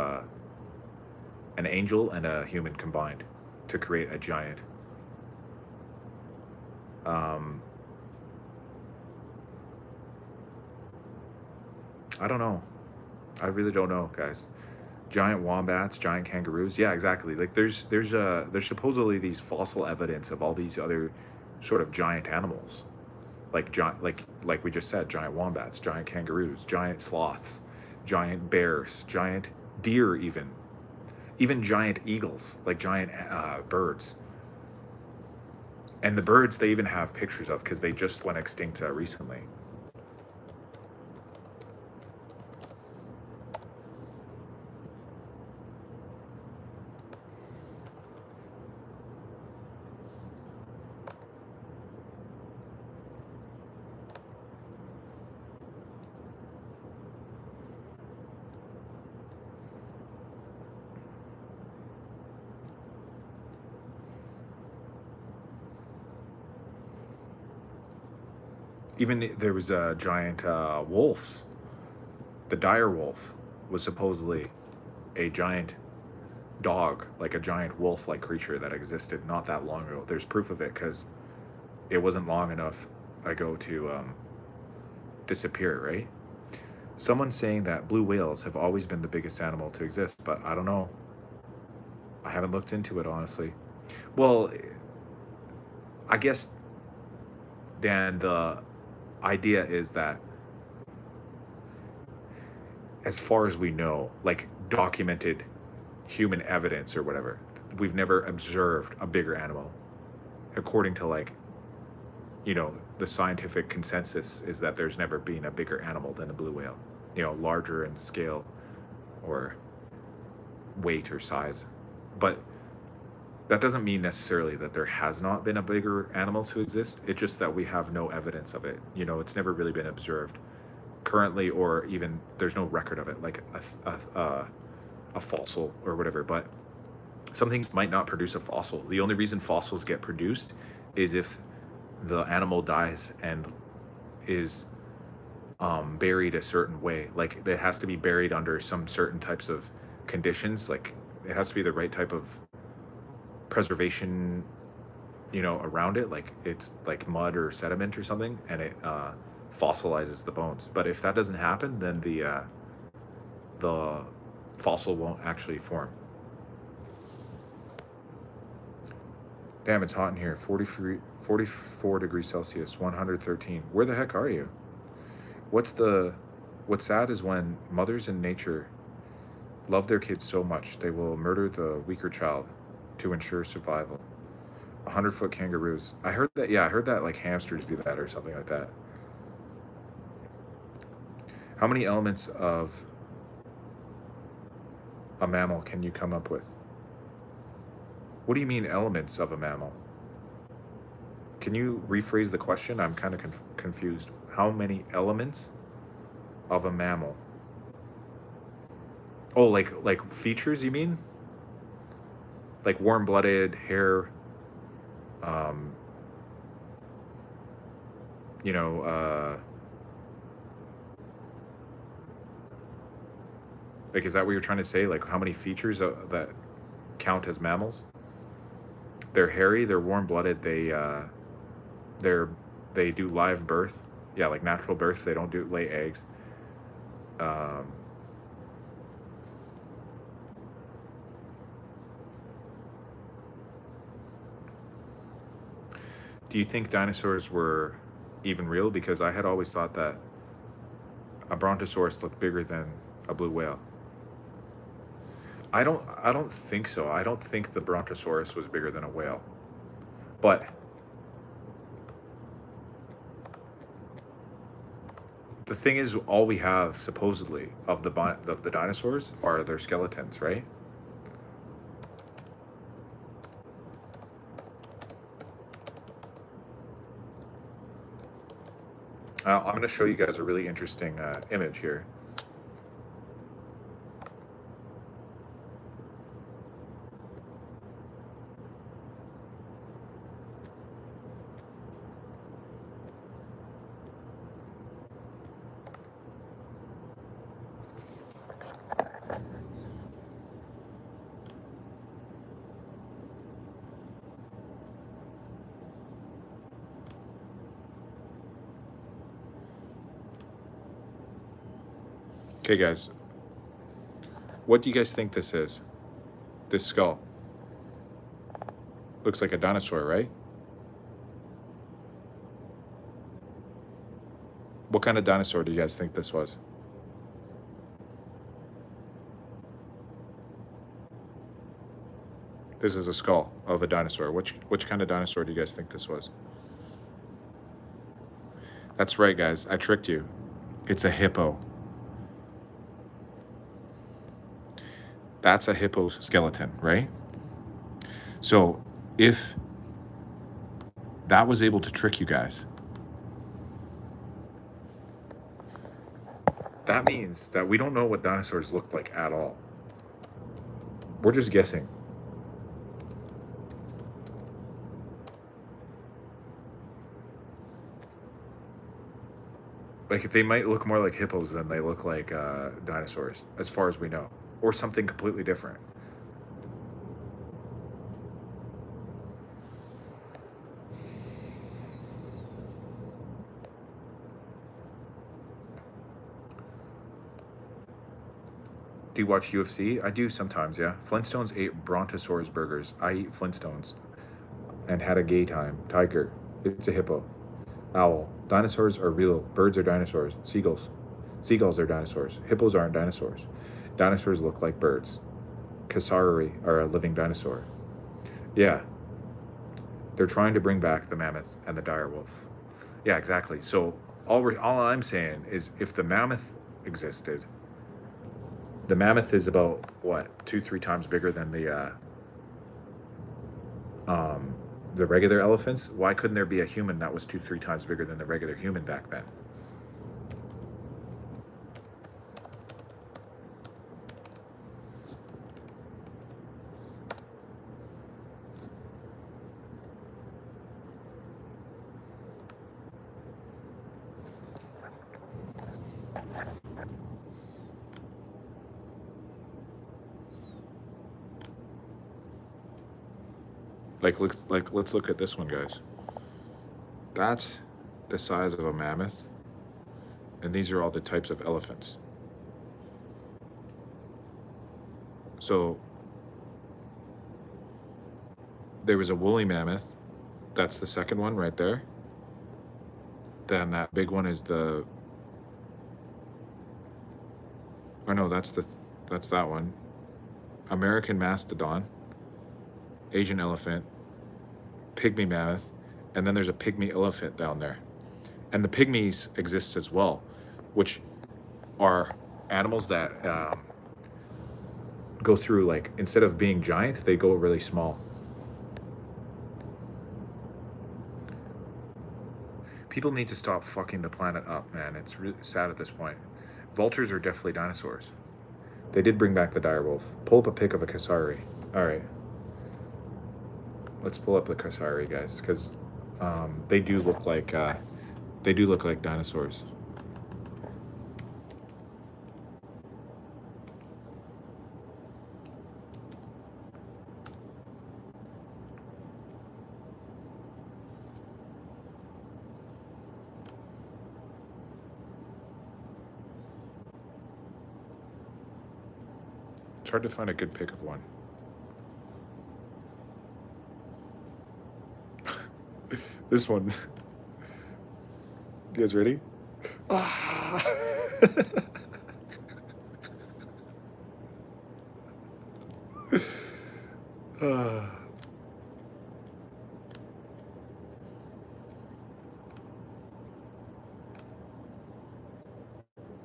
an angel and a human combined to create a giant. Um, I don't know. I really don't know, guys. Giant wombats, giant kangaroos. Yeah, exactly. Like there's supposedly these fossil evidence of all these other sort of giant animals, like giant, like we just said, giant wombats, giant kangaroos, giant sloths, giant bears, giant deer, even giant eagles, like giant birds. And the birds they even have pictures of because they just went extinct recently. Even there was giant wolves. The dire wolf was supposedly a giant dog, like a giant wolf-like creature that existed not that long ago. There's proof of it because it wasn't long enough ago to disappear, right? Someone's saying that blue whales have always been the biggest animal to exist, but I don't know. I haven't looked into it, honestly. Well, I guess, Dan, the idea is that as far as we know, like documented human evidence or whatever, we've never observed a bigger animal. According to like, the scientific consensus is that there's never been a bigger animal than the blue whale, larger in scale or weight or size. But that doesn't mean necessarily that there has not been a bigger animal to exist. It's just that we have no evidence of it. It's never really been observed currently, or even there's no record of it, like a fossil or whatever. But some things might not produce a fossil. The only reason fossils get produced is if the animal dies and is buried a certain way. Like it has to be buried under some certain types of conditions. Like it has to be the right type of preservation, around it, like it's like mud or sediment or something, and it fossilizes the bones. But if that doesn't happen, then the fossil won't actually form. Damn, it's hot in here. 44 degrees Celsius, 113. Where the heck are you? What's sad is when mothers in nature love their kids so much, they will murder the weaker child to ensure survival. 100-foot kangaroos. I heard that, yeah, I heard that like hamsters do that or something like that. How many elements of a mammal can you come up with? What do you mean elements of a mammal? Can you rephrase the question? I'm kind of confused. How many elements of a mammal? Oh, like features, you mean? Like warm-blooded, hair, you know, like, is that what you're trying to say? Like, how many features that count as mammals? They're hairy, they're warm-blooded, they do live birth. Yeah, like natural birth. They don't lay eggs. Do you think dinosaurs were even real? Because I had always thought that a brontosaurus looked bigger than a blue whale. I don't think so. I don't think the brontosaurus was bigger than a whale. But the thing is, all we have supposedly of the dinosaurs are their skeletons, right? I'm going to show you guys a really interesting image here. Okay, guys. What do you guys think this is? This skull. Looks like a dinosaur, right? What kind of dinosaur do you guys think this was? This is a skull of a dinosaur. Which kind of dinosaur do you guys think this was? That's right, guys. I tricked you. It's a hippo. That's a hippo skeleton, right? So if that was able to trick you guys, that means that we don't know what dinosaurs looked like at all. We're just guessing. Like, they might look more like hippos than they look like dinosaurs, as far as we know. Or something completely different. Do you watch UFC? I do sometimes, yeah. Flintstones ate Brontosaurus burgers. I eat Flintstones. And had a gay time. Tiger. It's a hippo. Owl. Dinosaurs are real. Birds are dinosaurs. Seagulls. Seagulls are dinosaurs. Hippos aren't dinosaurs. Dinosaurs look like birds. Cassowary are a living dinosaur. Yeah. They're trying to bring back the mammoth and the dire wolf. Yeah, exactly. So all I'm saying is, if the mammoth existed, the mammoth is about, what, 2-3 times bigger than the regular elephants. Why couldn't there be a human that was 2-3 times bigger than the regular human back then? Let's look at this one, guys. That's the size of a mammoth, and these are all the types of elephants. So there was a woolly mammoth. That's the second one right there. Then that big one is the, oh no, that's that one. American mastodon, Asian elephant, pygmy mammoth, and then there's a pygmy elephant down there. And the pygmies exist as well, which are animals that go through, like, instead of being giant, they go really small. People need to stop fucking the planet up, man. It's really sad at this point. Vultures are definitely dinosaurs. They did bring back the direwolf. Pull up a pic of a Kasari. All right. Let's pull up the Kasari, guys, because they do look like dinosaurs. It's hard to find a good pic of one. This one. You guys ready?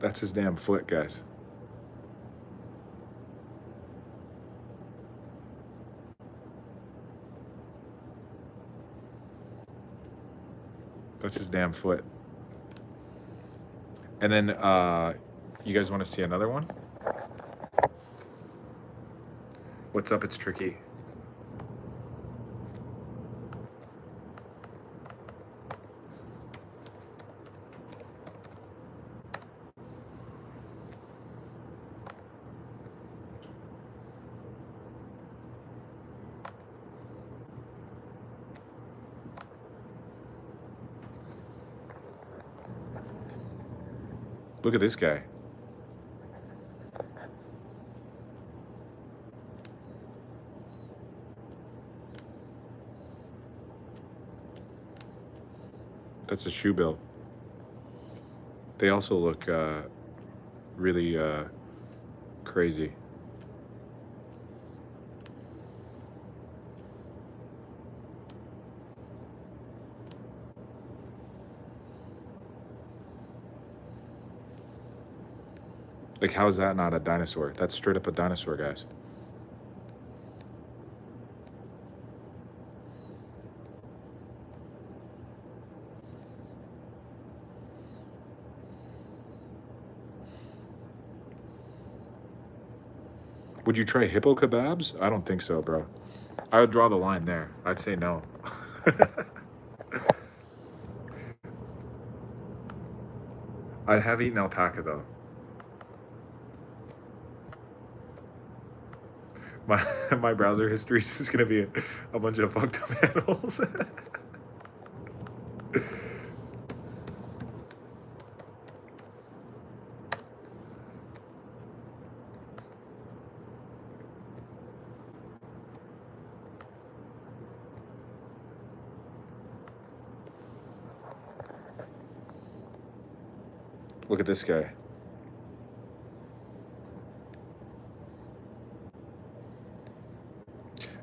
That's his damn foot, guys. That's his damn foot. And then, you guys want to see another one? What's up? It's Tricky. Look at this guy. That's a shoe bill. They also look really crazy. Like, how is that not a dinosaur? That's straight up a dinosaur, guys. Would you try hippo kebabs? I don't think so, bro. I would draw the line there. I'd say no. I have eaten alpaca, though. My browser history is just gonna be a bunch of fucked up animals. Look at this guy.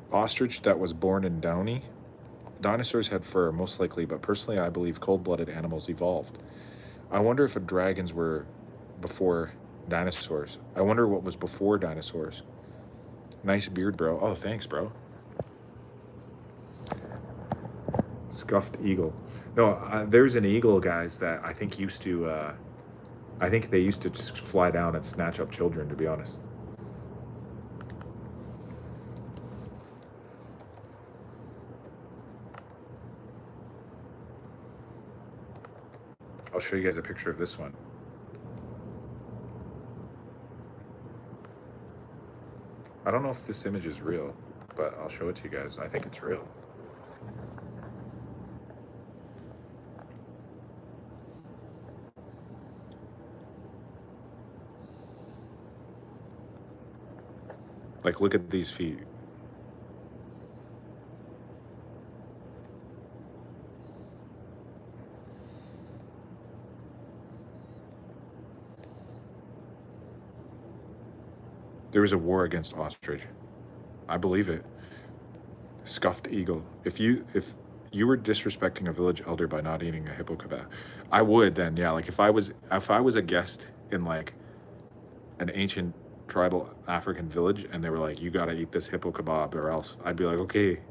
Ostrich that was born in Downey. Dinosaurs had fur, most likely, but personally I believe cold-blooded animals evolved. I wonder if dragons were before dinosaurs. I wonder what was before dinosaurs. Nice beard, bro. Oh, thanks, bro. Scuffed eagle. No, there's an eagle, guys, that I think used to, I think they used to just fly down and snatch up children, to be honest. I'll show you guys a picture of this one. I don't know if this image is real, but I'll show it to you guys. I think it's real. Like, look at these feet. There was a war against ostrich. I believe it. Scuffed eagle. If you were disrespecting a village elder by not eating a hippo kebab, I would then, yeah. Like if I was a guest in like an ancient tribal African village and they were like, you gotta eat this hippo kebab or else, I'd be like, okay.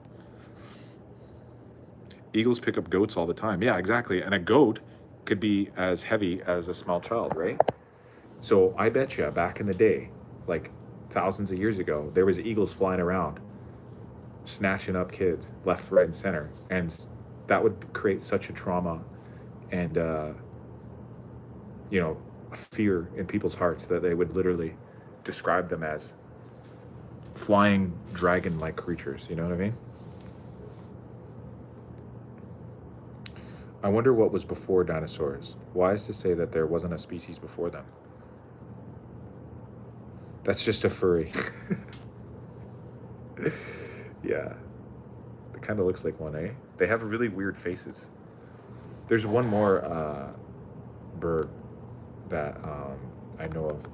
Eagles pick up goats all the time. Yeah, exactly. And a goat could be as heavy as a small child, right? So I bet you back in the day, like thousands of years ago, there was eagles flying around, snatching up kids left, right, and center, and that would create such a trauma and you know, a fear in people's hearts that they would literally describe them as flying dragon-like creatures. You know what I mean? I wonder what was before dinosaurs. Why is to say that there wasn't a species before them? That's just a furry. Yeah. It kind of looks like one, eh? They have really weird faces. There's one more bird that I know of.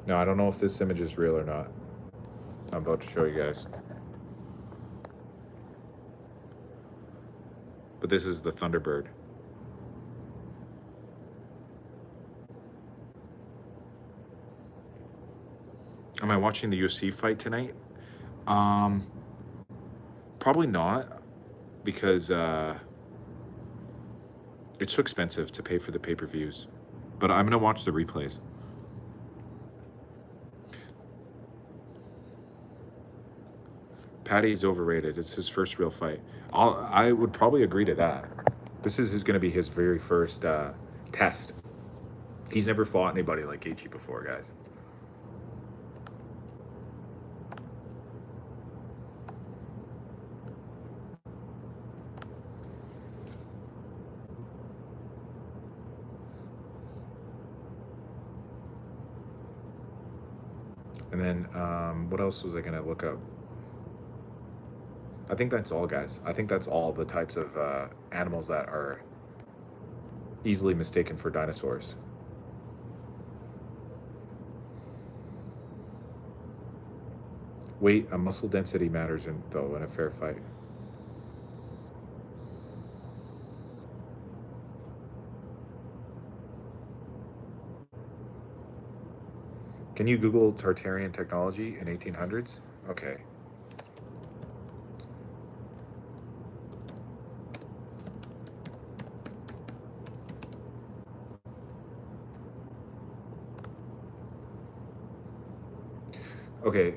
Now, I don't know if this image is real or not. I'm about to show you guys. But this is the Thunderbird. Am I watching the UFC fight tonight? Probably not, because it's so expensive to pay for the pay-per-views. But I'm gonna watch the replays. Patty's overrated. It's his first real fight. I would probably agree to that. This is going to be his very first test. He's never fought anybody like Gaethje before, guys. And then what else was I going to look up? I think that's all, guys. I think that's all the types of animals that are easily mistaken for dinosaurs. Weight and muscle density matters in a fair fight. Can you Google Tartarian technology in 1800s? Okay. Okay.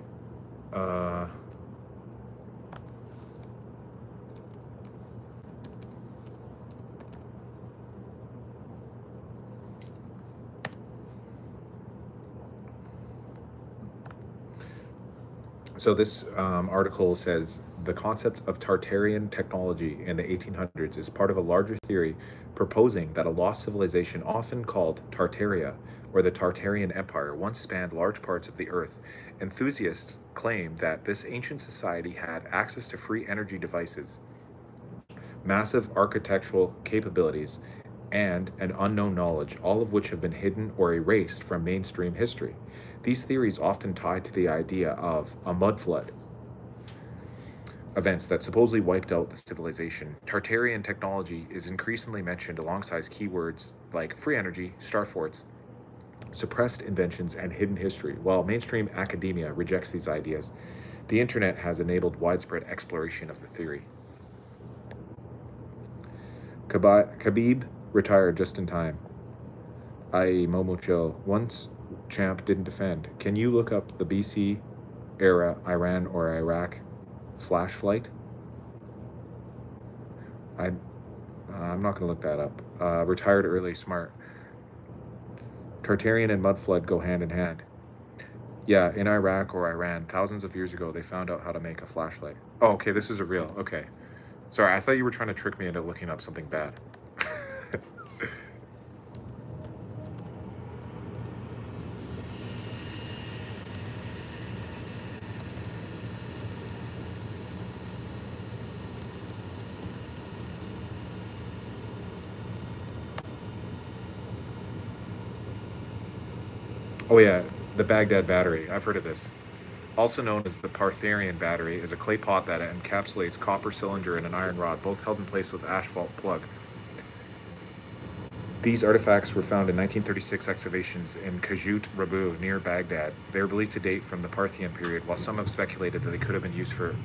So this article says the concept of Tartarian technology in the 1800s is part of a larger theory proposing that a lost civilization, often called Tartaria or the Tartarian Empire, once spanned large parts of the Earth. Enthusiasts claim that this ancient society had access to free energy devices, massive architectural capabilities, and an unknown knowledge, all of which have been hidden or erased from mainstream history. These theories often tie to the idea of a mud flood, events that supposedly wiped out the civilization. Tartarian technology is increasingly mentioned alongside keywords like free energy, star forts, suppressed inventions, and hidden history. While mainstream academia rejects these ideas, the internet has enabled widespread exploration of the theory. Khabib retired just in time. Momo Chill. Once champ didn't defend. Can you look up the BC era Iran or Iraq flashlight? I'm not going to look that up. Retired early, smart. Tartarian and mud flood go hand in hand. Yeah, in Iraq or Iran, thousands of years ago, they found out how to make a flashlight. Oh, okay, this is a real. Okay. Sorry, I thought you were trying to trick me into looking up something bad. Oh, yeah, the Baghdad battery. I've heard of this. Also known as the Parthenian battery, is a clay pot that encapsulates copper cylinder and an iron rod, both held in place with asphalt plug. These artifacts were found in 1936 excavations in Kajut Rabu near Baghdad. They are believed to date from the Parthian period, while some have speculated that they could have been used for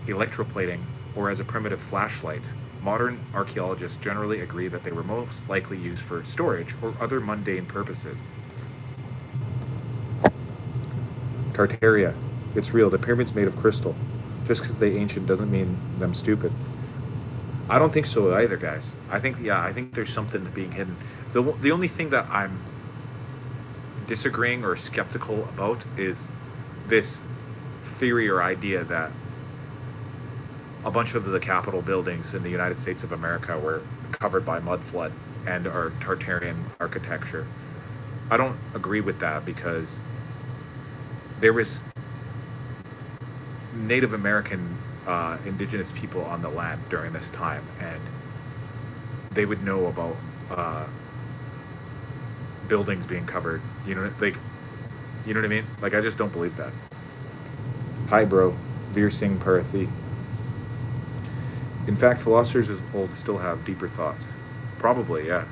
electroplating or as a primitive flashlight. Modern archaeologists generally agree that they were most likely used for storage or other mundane purposes. Tartaria. It's real. The pyramid's made of crystal. Just because they ancient doesn't mean them stupid. I don't think so either, guys. I think there's something being hidden. The only thing that I'm disagreeing or skeptical about is this theory or idea that a bunch of the Capitol buildings in the United States of America were covered by mud flood and are Tartarian architecture. I don't agree with that because there was Native American indigenous people on the land during this time, and they would know about buildings being covered. You know what I mean? Like, I just don't believe that. Hi, bro. Veer Singh Parathi. In fact, philosophers as old still have deeper thoughts. Probably, yeah.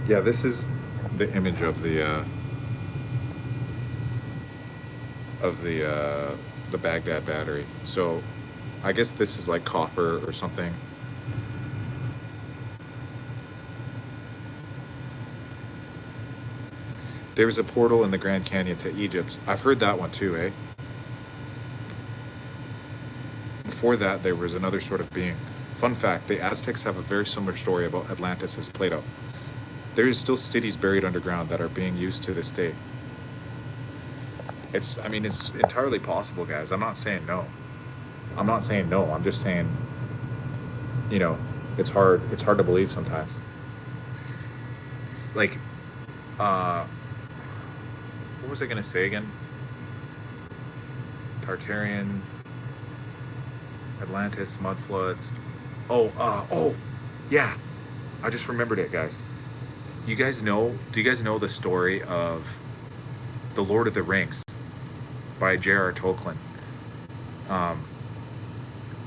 Yeah, this is the image of the Baghdad battery. So, I guess this is like copper or something. There's a portal in the Grand Canyon to Egypt. I've heard that one too, eh? Before that, there was another sort of being. Fun fact, the Aztecs have a very similar story about Atlantis as Plato. There is still cities buried underground that are being used to this day. I mean, it's entirely possible, guys. I'm not saying no. I'm not saying no. I'm just saying, you know, it's hard to believe sometimes. Like, uh, what was I gonna say again? Tartarian, Atlantis, mud floods. Oh, yeah. I just remembered it, guys. Do you guys know the story of The Lord of the Rings by J.R. Tolkien? Um,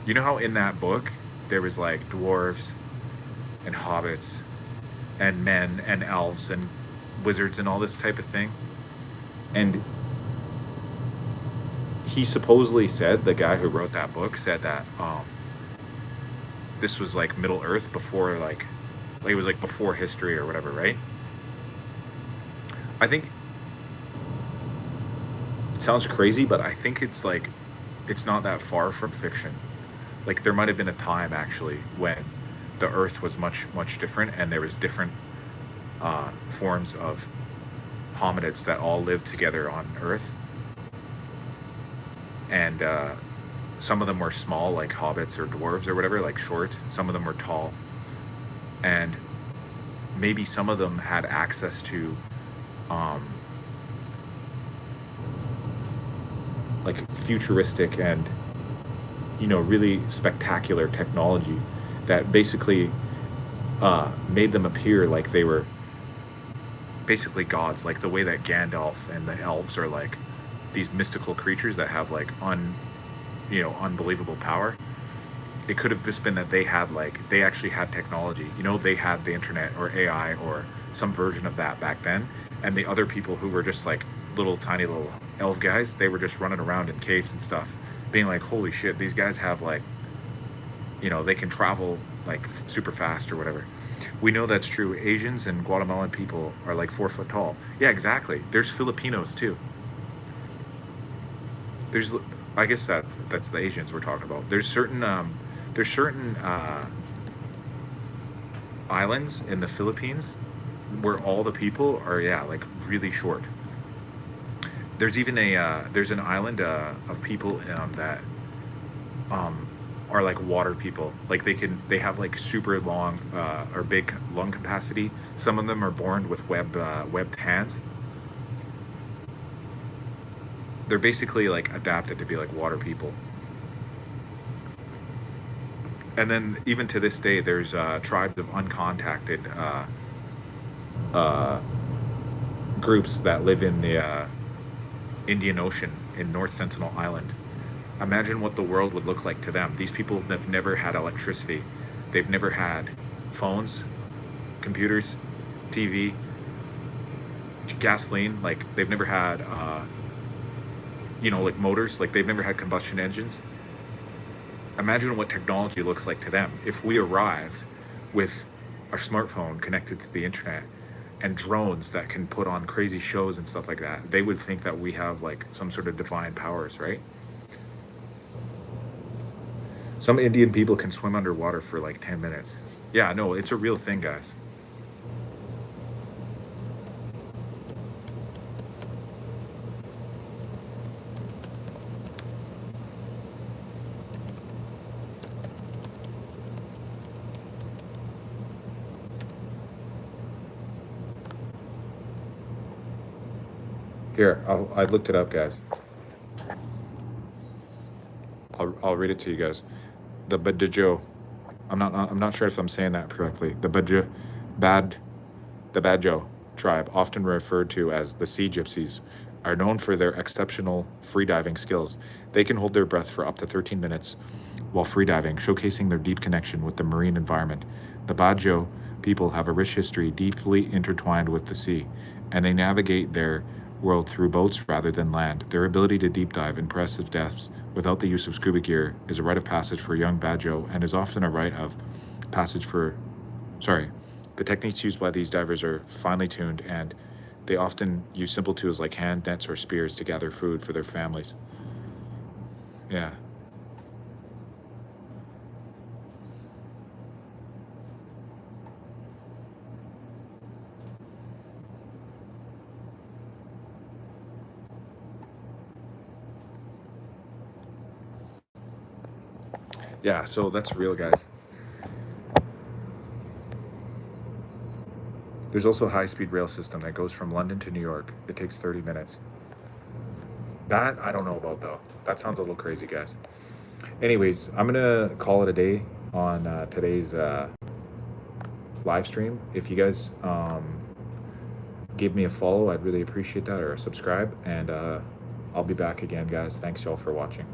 you know how in that book there was like dwarves and hobbits and men and elves and wizards and all this type of thing? And he supposedly said, the guy who wrote that book said that this was like Middle Earth before like it was like before history or whatever, right? I think it sounds crazy, but I think it's like it's not that far from fiction. Like there might have been a time actually when the Earth was much different, and there was different forms of hominids that all lived together on Earth, and some of them were small, like hobbits or dwarves or whatever, like short. Some of them were tall, and maybe some of them had access to um, like futuristic and really spectacular technology that basically made them appear like they were basically gods, like the way that Gandalf and the elves are like these mystical creatures that have like unbelievable power. It could have just been that they actually had technology. They had the internet or AI or some version of that back then, and the other people who were just like little tiny little elf guys, they were just running around in caves and stuff, being like, holy shit, these guys have like you know, they can travel like super fast or whatever. We know that's true. Asians and Guatemalan people are like 4 foot tall. Yeah, exactly. There's Filipinos too. There's, I guess that's the Asians we're talking about. There's certain islands in the Philippines where all the people are, yeah, like really short. There's even there's an island of people that um, are like water people. Like they have like super long or big lung capacity. Some of them are born with webbed hands. They're basically like adapted to be like water people. And then even to this day, there's tribes of uncontacted uh, groups that live in the Indian Ocean in North Sentinel Island. Imagine what the world would look like to them. These people have never had electricity. They've never had phones, computers, TV, gasoline. Like they've never had, like motors. Like they've never had combustion engines. Imagine what technology looks like to them if we arrived with our smartphone connected to the internet and drones that can put on crazy shows and stuff like that. They would think that we have like some sort of divine powers, right? Some Indian people can swim underwater for like 10 minutes. Yeah, no, it's a real thing, guys. Here, I looked it up, guys. I'll read it to you guys. The Badajo. I'm not sure if I'm saying that correctly. The Badjo tribe, often referred to as the Sea Gypsies, are known for their exceptional freediving skills. They can hold their breath for up to 13 minutes while freediving, showcasing their deep connection with the marine environment. The Badjo people have a rich history deeply intertwined with the sea, and they navigate their world through boats rather than land. Their ability to deep dive impressive depths without the use of scuba gear is a rite of passage for young Badjo and is often a rite of passage for. Sorry. The techniques used by these divers are finely tuned, and they often use simple tools like hand nets or spears to gather food for their families. Yeah. Yeah, so that's real, guys. There's also a high-speed rail system that goes from London to New York. It takes 30 minutes. That I don't know about though. That sounds a little crazy, guys. Anyways, I'm gonna call it a day on today's live stream. If you guys give me a follow, I'd really appreciate that, or a subscribe, and I'll be back again, guys. Thanks y'all for watching.